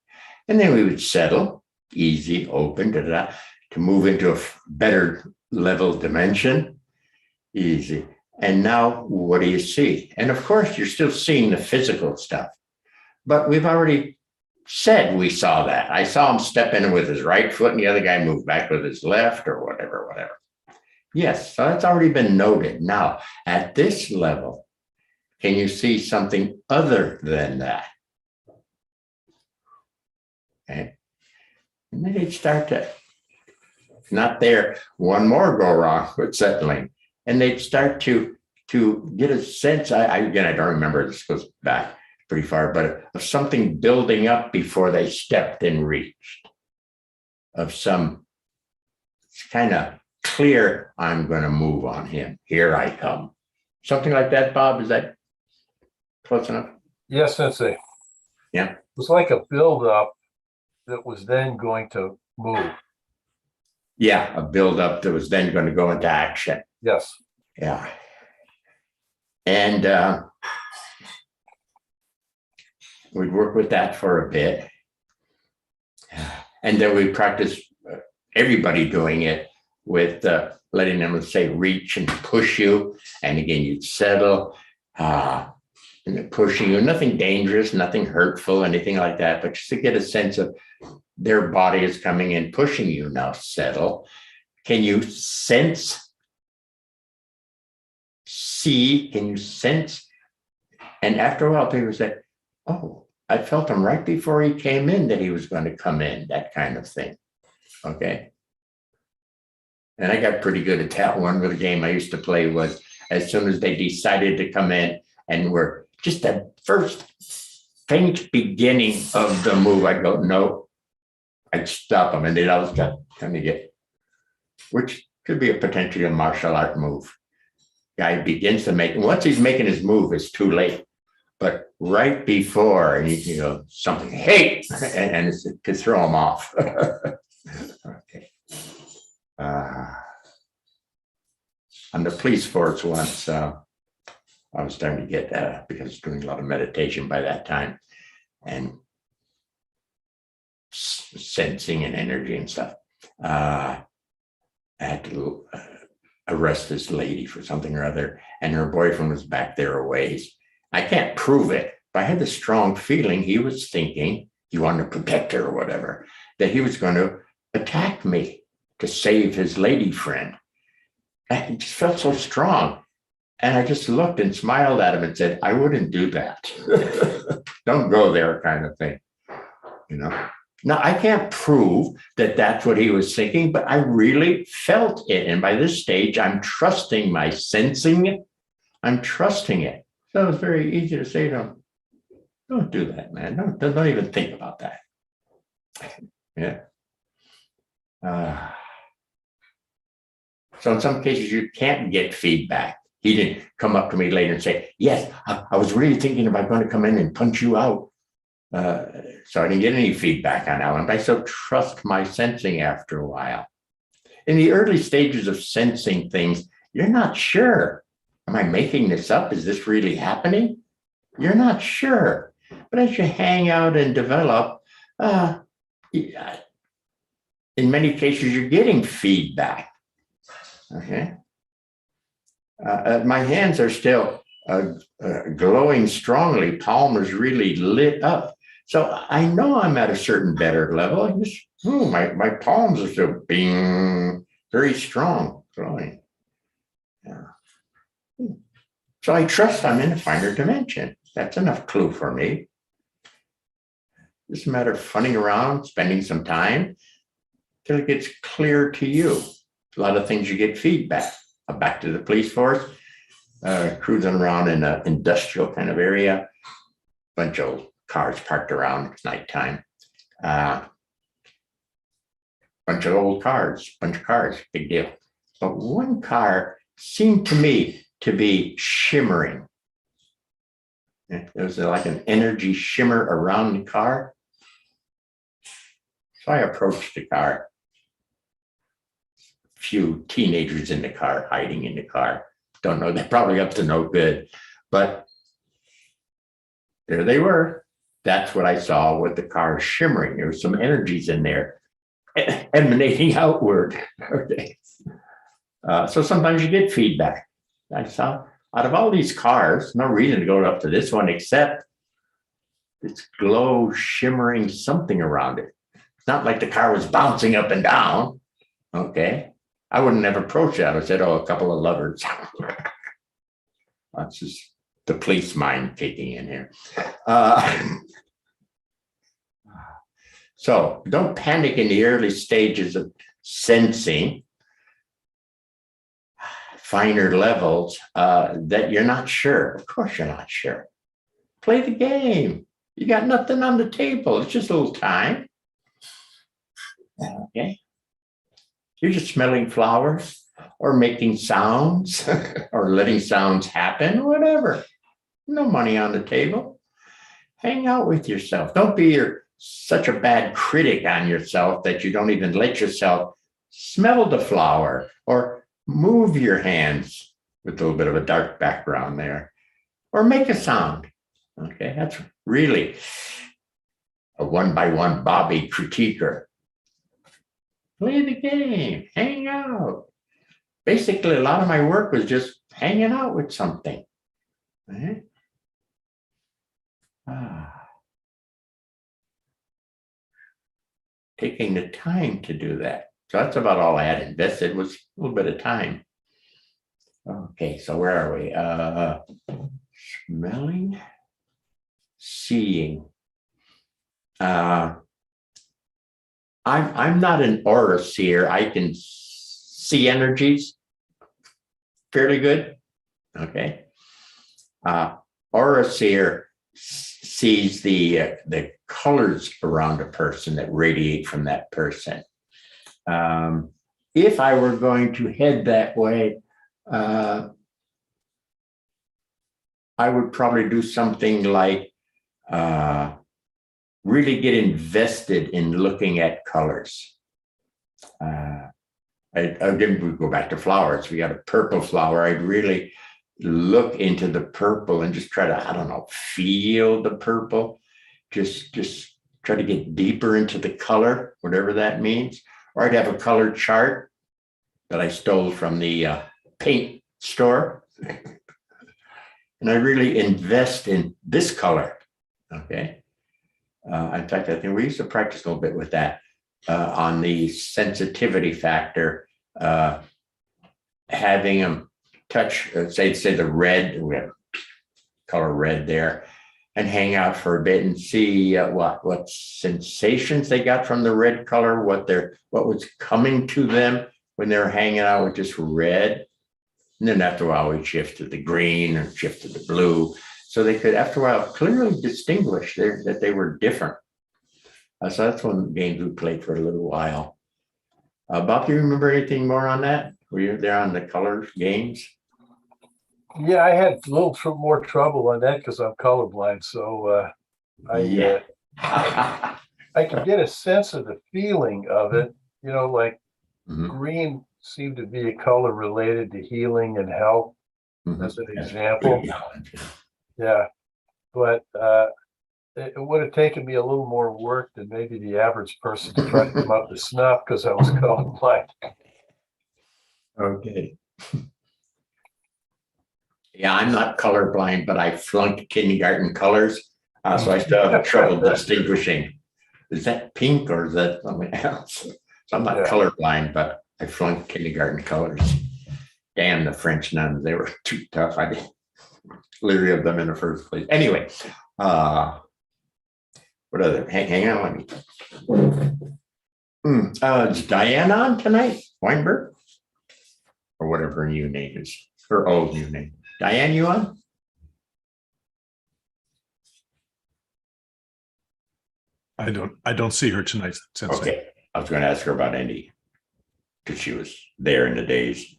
And then we would settle, easy, open, da-da-da, to move into a better level dimension. Easy. And now what do you see? And of course, you're still seeing the physical stuff. But we've already said we saw that. I saw him step in with his right foot and the other guy moved back with his left or whatever. Yes, so that's already been noted. Now, at this level, can you see something other than that? Okay. And then they'd start to, not there, one more go wrong with settling. And they'd start to get a sense, again, I don't remember, this goes back pretty far, but of something building up before they stepped and reached. Of some kind of clear, I'm going to move on him. Here I come. Something like that, Bob, is that close enough? Yes, Sensei. Yeah. It was like a build-up that was then going to move. Yeah, a build-up that was then going to go into action. Yes. Yeah. And we'd work with that for a bit. And then we practice everybody doing it with letting them say reach and push you. And again, you'd settle and they're pushing you. Nothing dangerous, nothing hurtful, anything like that, but just to get a sense of their body is coming in, pushing you. Now settle. Can you sense? See, can you sense? And after a while, people said, oh, I felt him right before he came in that he was going to come in, that kind of thing. Okay. And I got pretty good at that. One of the game I used to play was as soon as they decided to come in and were just the first faint beginning of the move, I'd go, no, I'd stop them. And they'd always kind of get, which could be a potentially a martial art move. Guy begins to make, once he's making his move, it's too late. But right before, and you can go something, hey, and it's to throw him off. Okay. On the police force once, I was starting to get, because I was doing a lot of meditation by that time, and sensing and energy and stuff. I had to arrest this lady for something or other, and her boyfriend was back there a ways. I can't prove it, but I had the strong feeling he was thinking, he wanted to protect her or whatever, that he was going to attack me to save his lady friend. I just felt so strong. And I just looked and smiled at him and said, I wouldn't do that. Don't go there, kind of thing. You know. Now, I can't prove that that's what he was thinking, but I really felt it. And by this stage, I'm trusting my sensing. I'm trusting it. So it's very easy to say to him, don't do that, man. Don't even think about that. Yeah. So in some cases, you can't get feedback. He didn't come up to me later and say, yes, I was really thinking about going to come in and punch you out. So I didn't get any feedback on that one, but I still trust my sensing after a while. In the early stages of sensing things, You're not sure. Am I making this up? Is this really happening? You're not sure. But as you hang out and develop, in many cases, you're getting feedback. Okay. My hands are still glowing strongly. Palm is really lit up. So I know I'm at a certain better level. My palms are still being very strong, glowing. Yeah. So I trust I'm in a finer dimension. That's enough clue for me. It's a matter of funning around, spending some time till it gets clear to you. A lot of things you get feedback. Back to the police force, cruising around in an industrial kind of area, bunch of cars parked around, it's nighttime. Bunch of old cars, big deal. But one car seemed to me to be shimmering. There was like an energy shimmer around the car. So I approached the car. Few teenagers in the car, hiding in the car. Don't know, they're probably up to no good. But there they were. That's what I saw with the car shimmering. There was some energies in there emanating outward. Okay. So sometimes you get feedback. I saw out of all these cars, no reason to go up to this one except this glow shimmering something around it. It's not like the car was bouncing up and down. Okay. I wouldn't have approached that. I said, a couple of lovers. That's just the police mind kicking in here. So don't panic in the early stages of sensing finer levels that you're not sure. Of course you're not sure. Play the game. You got nothing on the table. It's just a little time. Okay. You're just smelling flowers or making sounds or letting sounds happen, whatever. No money on the table. Hang out with yourself. Don't be such a bad critic on yourself that you don't even let yourself smell the flower or move your hands with a little bit of a dark background there or make a sound. Okay, that's really a one-by-one Bobby critiquer. Play the game, hang out. Basically, a lot of my work was just hanging out with something. Right? Taking the time to do that. So that's about all I had invested was a little bit of time. Okay, so where are we? Smelling, seeing. I'm not an aura seer. I can see energies fairly good. Okay. Aura seer sees the colors around a person that radiate from that person. If I were going to head that way, I would probably do something like really get invested in looking at colors. Again, we go back to flowers. We got a purple flower. I'd really look into the purple and just try to, I don't know, feel the purple. Just try to get deeper into the color, whatever that means. Or I'd have a color chart that I stole from the paint store. And I really invest in this color. Okay. In fact, I think we used to practice a little bit with that on the sensitivity factor, having them touch, say the red, we have color red there, and hang out for a bit and see what sensations they got from the red color, what was coming to them when they were hanging out with just red. And then after a while, we'd shift to the green and shift to the blue. So they could, after a while, clearly distinguish that they were different. So that's one of the games we played for a little while. Bob, do you remember anything more on that? Were you there on the color games? Yeah, I had a little more trouble on that because I'm colorblind. So I could get a sense of the feeling of it, like green seemed to be a color related to healing and health, as an example. Yeah, but it would have taken me a little more work than maybe the average person to try to come up with snuff because I was colorblind. Okay. Yeah, I'm not colorblind, but I flunked kindergarten colors, so I still have trouble distinguishing. Is that pink or is that something else? So I'm not Yeah. colorblind, but I flunked kindergarten colors. Damn the French nuns, they were too tough. I didn't leery of them in the first place. Anyway, what other? Hang on, let me. Is Diane on tonight? Weinberg, or whatever her new name is, her old new name. Diane, you on? I don't see her tonight, Sensei. Okay, I was going to ask her about Indy because she was there in the days.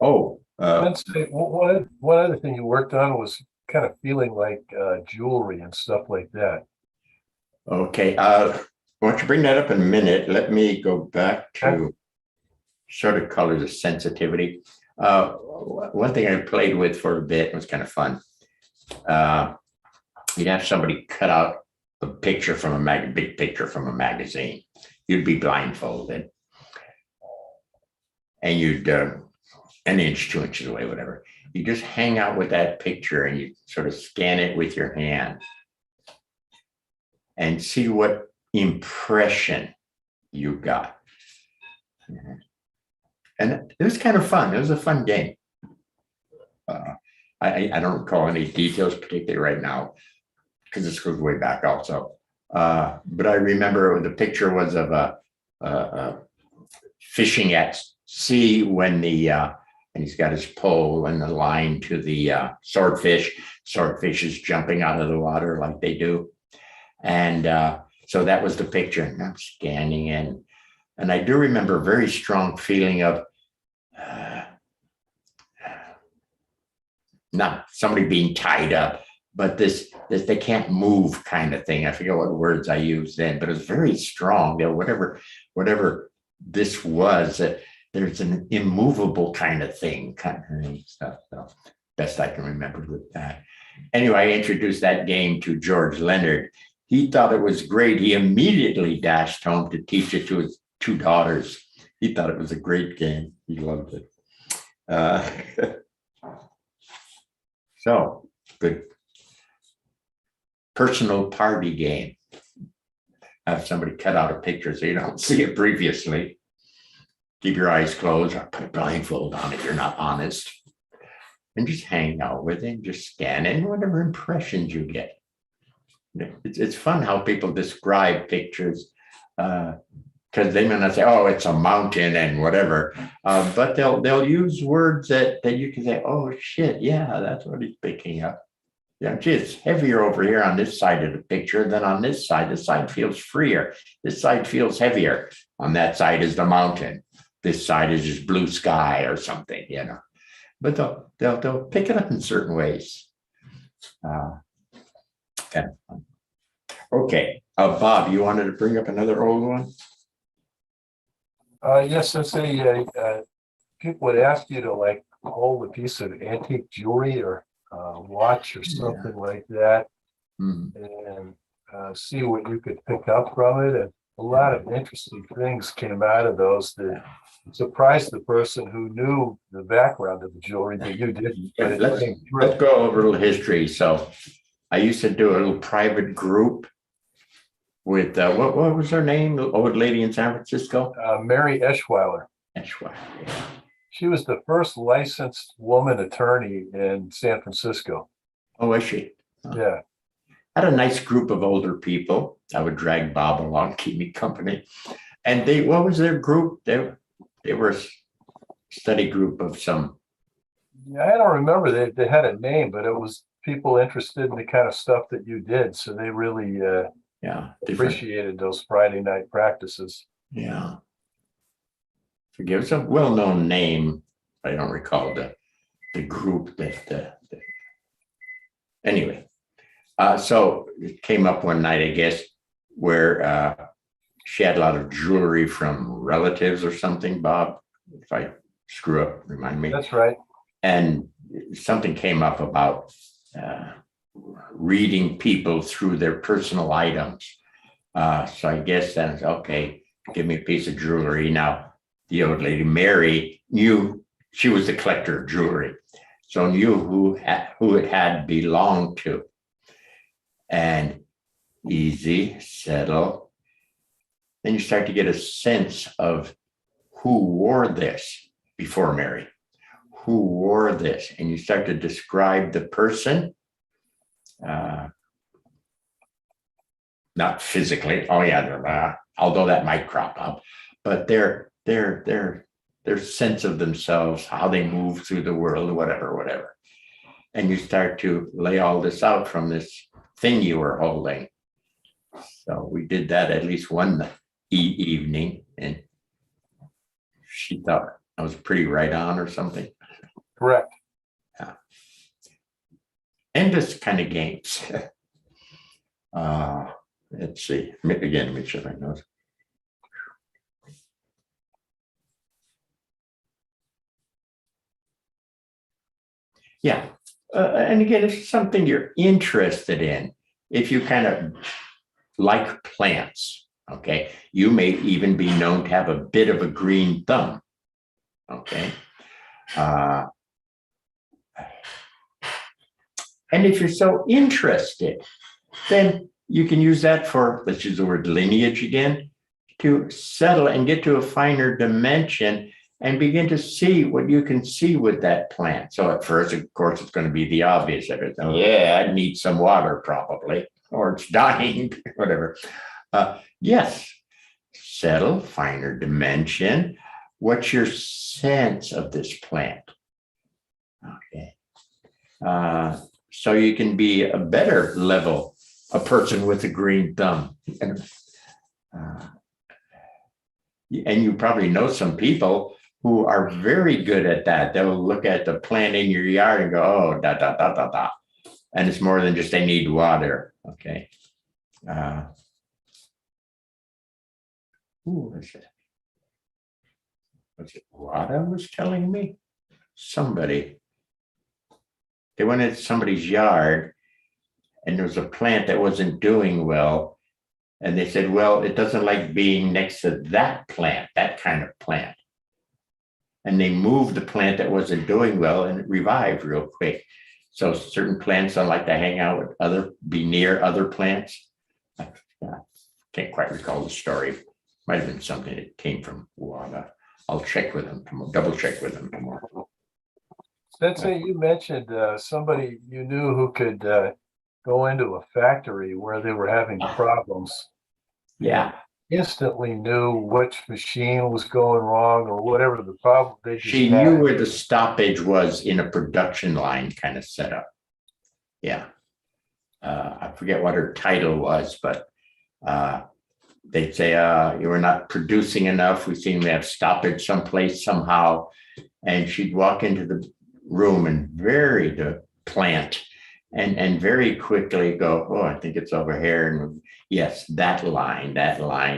Sensei, one other thing you worked on was kind of feeling like jewelry and stuff like that. Okay. Why don't you bring that up in a minute? Let me go back to sort of colors of sensitivity. One thing I played with for a bit was kind of fun. You'd have somebody cut out a picture from a big picture from a magazine. You'd be blindfolded, and you'd an inch, 2 inches away, whatever. You just hang out with that picture and you sort of scan it with your hand and see what impression you got. And it was kind of fun. It was a fun game. I don't recall any details particularly right now because this goes way back also. But I remember the picture was of a fishing at sea when and he's got his pole and the line to the swordfish. Swordfish is jumping out of the water like they do. And so that was the picture. And I'm scanning in. And I do remember a very strong feeling of not somebody being tied up, but this they can't move kind of thing. I forget what words I used then, but it was very strong. You know, whatever this was, there's an immovable kind of thing, kind of stuff. So best I can remember with that. Anyway, I introduced that game to George Leonard. He thought it was great. He immediately dashed home to teach it to his 2 daughters. He thought it was a great game. He loved it. So good personal party game. Have somebody cut out a picture so you don't see it previously. Keep your eyes closed or put a blindfold on if you're not honest. And just hang out with it, just scan in whatever impressions you get. It's fun how people describe pictures because they may not say, oh, it's a mountain and whatever, but they'll use words that you can say, oh, shit, yeah, that's what he's picking up. Yeah, gee, it's heavier over here on this side of the picture than on this side. This side feels freer. This side feels heavier. On that side is the mountain. This side is just blue sky or something, you know. But they'll pick it up in certain ways. Kind of fun. Okay, Bob, you wanted to bring up another old one? Yes, let's say people would ask you to like hold a piece of antique jewelry or watch or something like that, and see what you could pick up from it. And a lot of interesting things came out of those that surprised the person who knew the background of the jewelry, but you didn't. But let's go over a little history. So I used to do a little private group with what was her name? The old lady in San Francisco? Mary Eschweiler. Eschweiler. She was the first licensed woman attorney in San Francisco. Oh, is she? Oh. Yeah. I had a nice group of older people. I would drag Bob along, keep me company. And what was their group? They were a study group of some. Yeah, I don't remember. They had a name, but it was people interested in the kind of stuff that you did. So they really appreciated those Friday night practices. Yeah. Forgive, it's a well-known name. I don't recall the group that anyway. So it came up one night, I guess, where she had a lot of jewelry from relatives or something, Bob. If I screw up, remind me. That's right. And something came up about reading people through their personal items. So I guess that's okay. Give me a piece of jewelry. Now, the old lady, Mary, knew she was the collector of jewelry. So knew who it had belonged to. And easy, settle. Then you start to get a sense of who wore this before Mary. Who wore this? And you start to describe the person. Not physically. Oh yeah, although that might crop up, but their sense of themselves, how they move through the world, whatever. And you start to lay all this out from this thing you were holding. So we did that at least one evening, and she thought I was pretty right on or something. Correct. Yeah. Endless kind of games. Let's see. Again, make sure I know. Yeah. And again, if it's something you're interested in, if you kind of like plants, okay, you may even be known to have a bit of a green thumb, okay? And if you're so interested, then you can use that for, let's use the word lineage again, to settle and get to a finer dimension and begin to see what you can see with that plant. So at first, of course, it's going to be the obvious. Yeah, it needs some water probably, or it's dying, whatever. Yes, settle, finer dimension. What's your sense of this plant? Okay. So you can be a better level, a person with a green thumb. And you probably know some people who are very good at that. They'll look at the plant in your yard and go, oh, da, da, da, da, da. And it's more than just they need water. Okay. Who was it? Was it Wada was telling me? Somebody. They went into somebody's yard and there was a plant that wasn't doing well. And they said, well, it doesn't like being next to that plant, that kind of plant. And they moved the plant that wasn't doing well and it revived real quick. So certain plants don't like to hang out with be near other plants. I can't quite recall the story. Might have been something that came from Wada. I'll check with them, double check with them tomorrow. Sensei, you mentioned somebody you knew who could go into a factory where they were having problems. Yeah. Instantly knew which machine was going wrong or whatever the problem they just She had. knew where the stoppage was in a production line kind of setup. Yeah. I forget what her title was, but they'd say, you were not producing enough. We seem to have stoppage someplace somehow. And she'd walk into the room and vary the plant and very quickly go, oh, I think it's over here. And yes, that line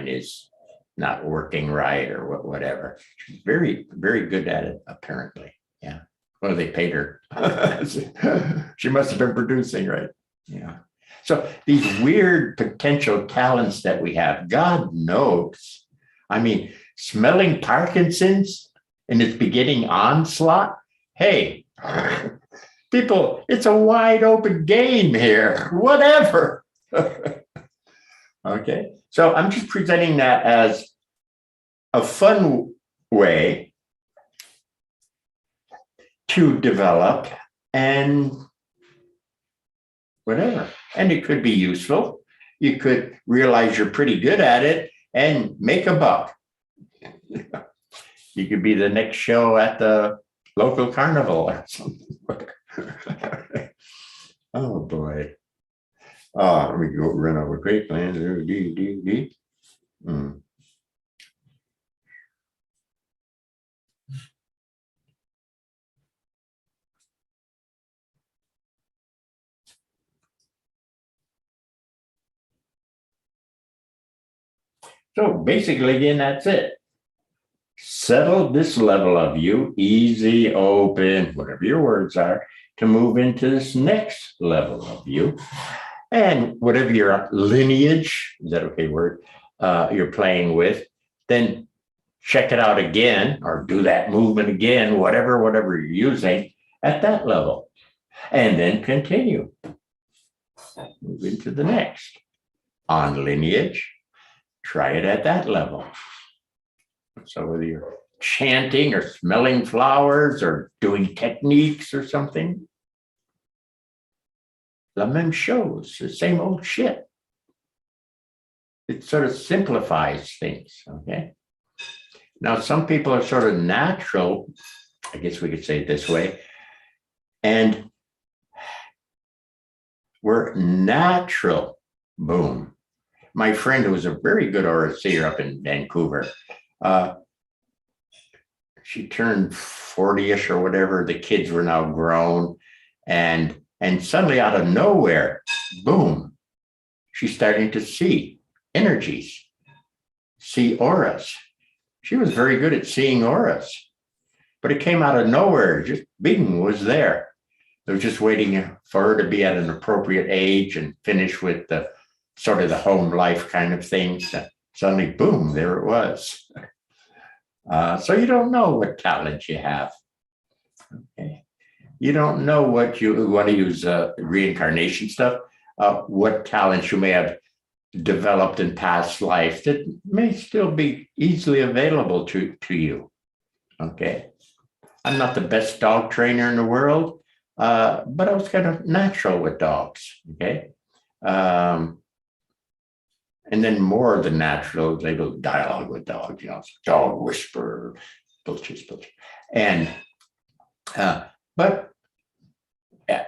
is not working right or whatever. She's very, very good at it, apparently. Yeah. Well, they paid her. She must have been producing, right? Yeah. So these weird potential talents that we have, God knows. I mean, smelling Parkinson's in its beginning onslaught. Hey, people, it's a wide open game here, whatever. Okay, so I'm just presenting that as a fun way to develop and whatever. And it could be useful. You could realize you're pretty good at it and make a buck. You could be the next show at the local carnival or something. Oh boy. Oh, let me go run over great plans. So basically, again, that's it. Settle this level of you, easy, open, whatever your words are, to move into this next level of you. And whatever your lineage, is that okay word, you're playing with, then check it out again or do that movement again, whatever you're using at that level. And then continue. Move into the next. On lineage, try it at that level. So whether you're chanting or smelling flowers or doing techniques or something, la même chose, the same old shit. It sort of simplifies things, okay? Now, some people are sort of natural, I guess we could say it this way, and we're natural, boom. My friend, who was a very good overseer up in Vancouver, she turned 40-ish or whatever. The kids were now grown, and suddenly out of nowhere, boom, she's starting to see energies, see auras. She was very good at seeing auras, but it came out of nowhere. Just bing, was there. They were just waiting for her to be at an appropriate age and finish with the sort of the home life kind of things. Suddenly, boom, there it was. So you don't know what talent you have. Okay. You don't know what you want to use reincarnation stuff, what talents you may have developed in past life that may still be easily available to you. Okay. I'm not the best dog trainer in the world, but I was kind of natural with dogs. Okay. And then more of the natural, they go dialogue with dogs, dog whisperer, bullshit. And, but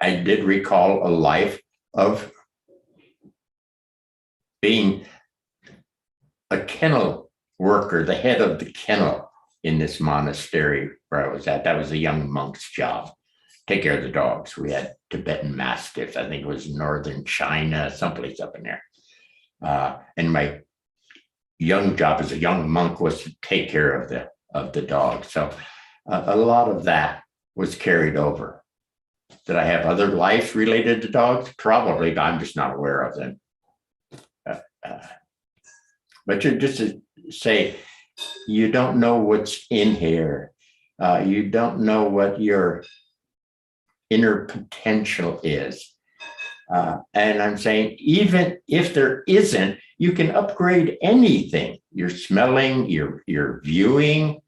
I did recall a life of being a kennel worker, the head of the kennel in this monastery where I was at. That was a young monk's job. Take care of the dogs. We had Tibetan Mastiffs. I think it was northern China, someplace up in there. And my young job as a young monk was to take care of the dogs. So a lot of that was carried over. Did I have other lives related to dogs? Probably, but I'm just not aware of them. But just to say, you don't know what's in here. You don't know what your inner potential is. And I'm saying, even if there isn't, you can upgrade anything. Your smelling, your viewing,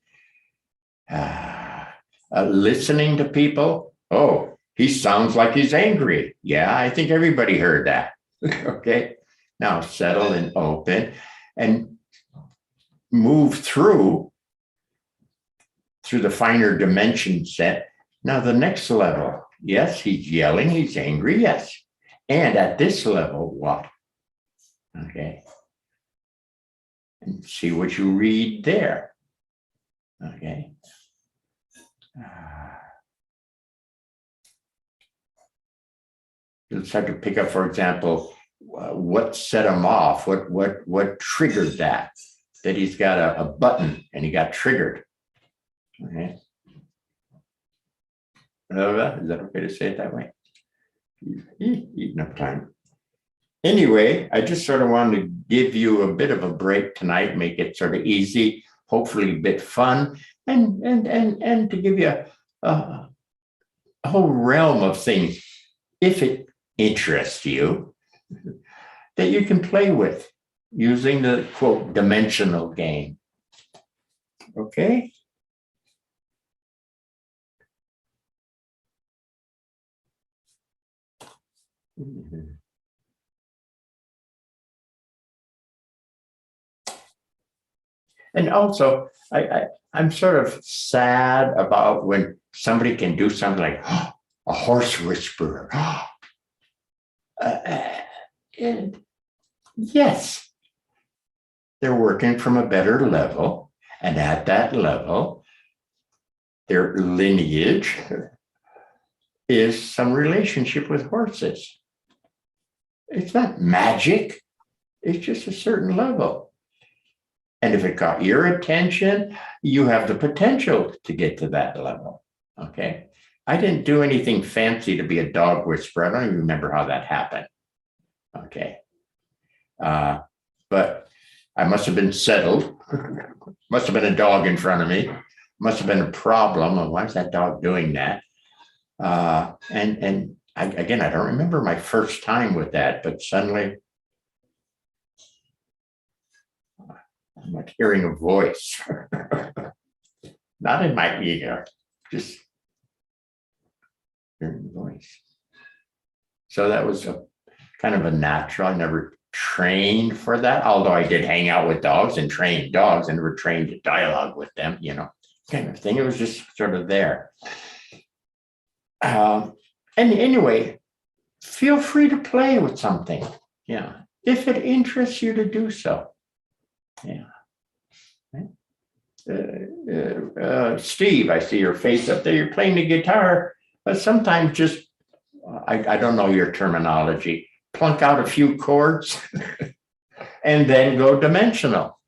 listening to people. Oh, he sounds like he's angry. Yeah, I think everybody heard that. Okay. Now settle and open and move through the finer dimension set. Now the next level, yes, he's yelling, he's angry, yes. And at this level, what? Okay. And see what you read there. Okay. You'll start to pick up, for example, what set him off, what triggered that he's got a button and he got triggered. Okay. Is that okay to say it that way? Eating up time. Anyway, I just sort of wanted to give you a bit of a break tonight, make it sort of easy, hopefully a bit fun, and to give you a whole realm of things, if it interests you, that you can play with using the quote dimensional game. Okay. Mm-hmm. And also, I'm sort of sad about when somebody can do something like a horse whisperer. And yes, they're working from a better level. And at that level, their lineage is some relationship with horses. It's not magic. It's just a certain level. And if it got your attention, you have the potential to get to that level. Okay. I didn't do anything fancy to be a dog whisperer. I don't even remember how that happened. Okay. But I must have been settled. Must have been a dog in front of me. Must have been a problem. Of why is that dog doing that? And I don't remember my first time with that, but suddenly I'm like hearing a voice, not in my ear, just hearing the voice. So that was a kind of a natural. I never trained for that, although I did hang out with dogs and train dogs and were trained to dialogue with them, kind of thing. It was just sort of there. And anyway, feel free to play with something. Yeah. If it interests you to do so. Yeah. Steve, I see your face up there. You're playing the guitar, but sometimes just, I don't know your terminology, plunk out a few chords and then go dimensional.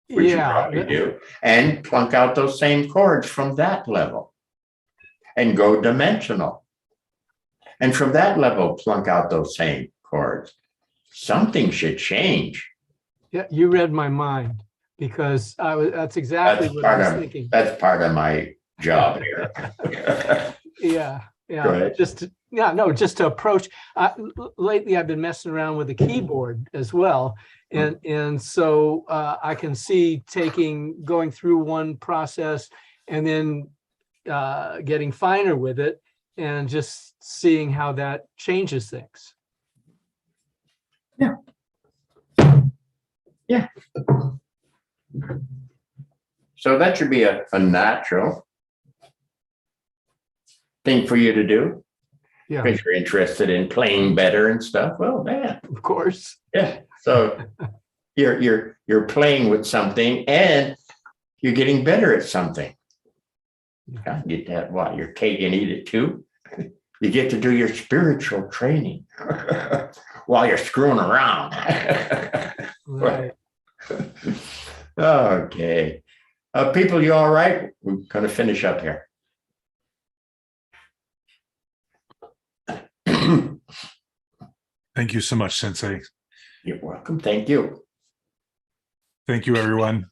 Which you probably do. And plunk out those same chords from that level and go dimensional. And from that level, plunk out those same chords. Something should change. Yeah, you read my mind because that's exactly what I was thinking. That's part of my job here. Yeah. Go ahead. Just to approach. Lately, I've been messing around with the keyboard as well, and so I can see going through one process and then getting finer with it, and just seeing how that changes things. Yeah. Yeah. So that should be a natural thing for you to do. Yeah, Because you're interested in playing better and stuff. Well, man. of course. Yeah. So you're playing with something and you're getting better at something. You can't get that your cake and eat it too. You get to do your spiritual training while you're screwing around. Right. Okay. People, you all right? We're going to finish up here. Thank you so much, Sensei. You're welcome. Thank you. Thank you, everyone.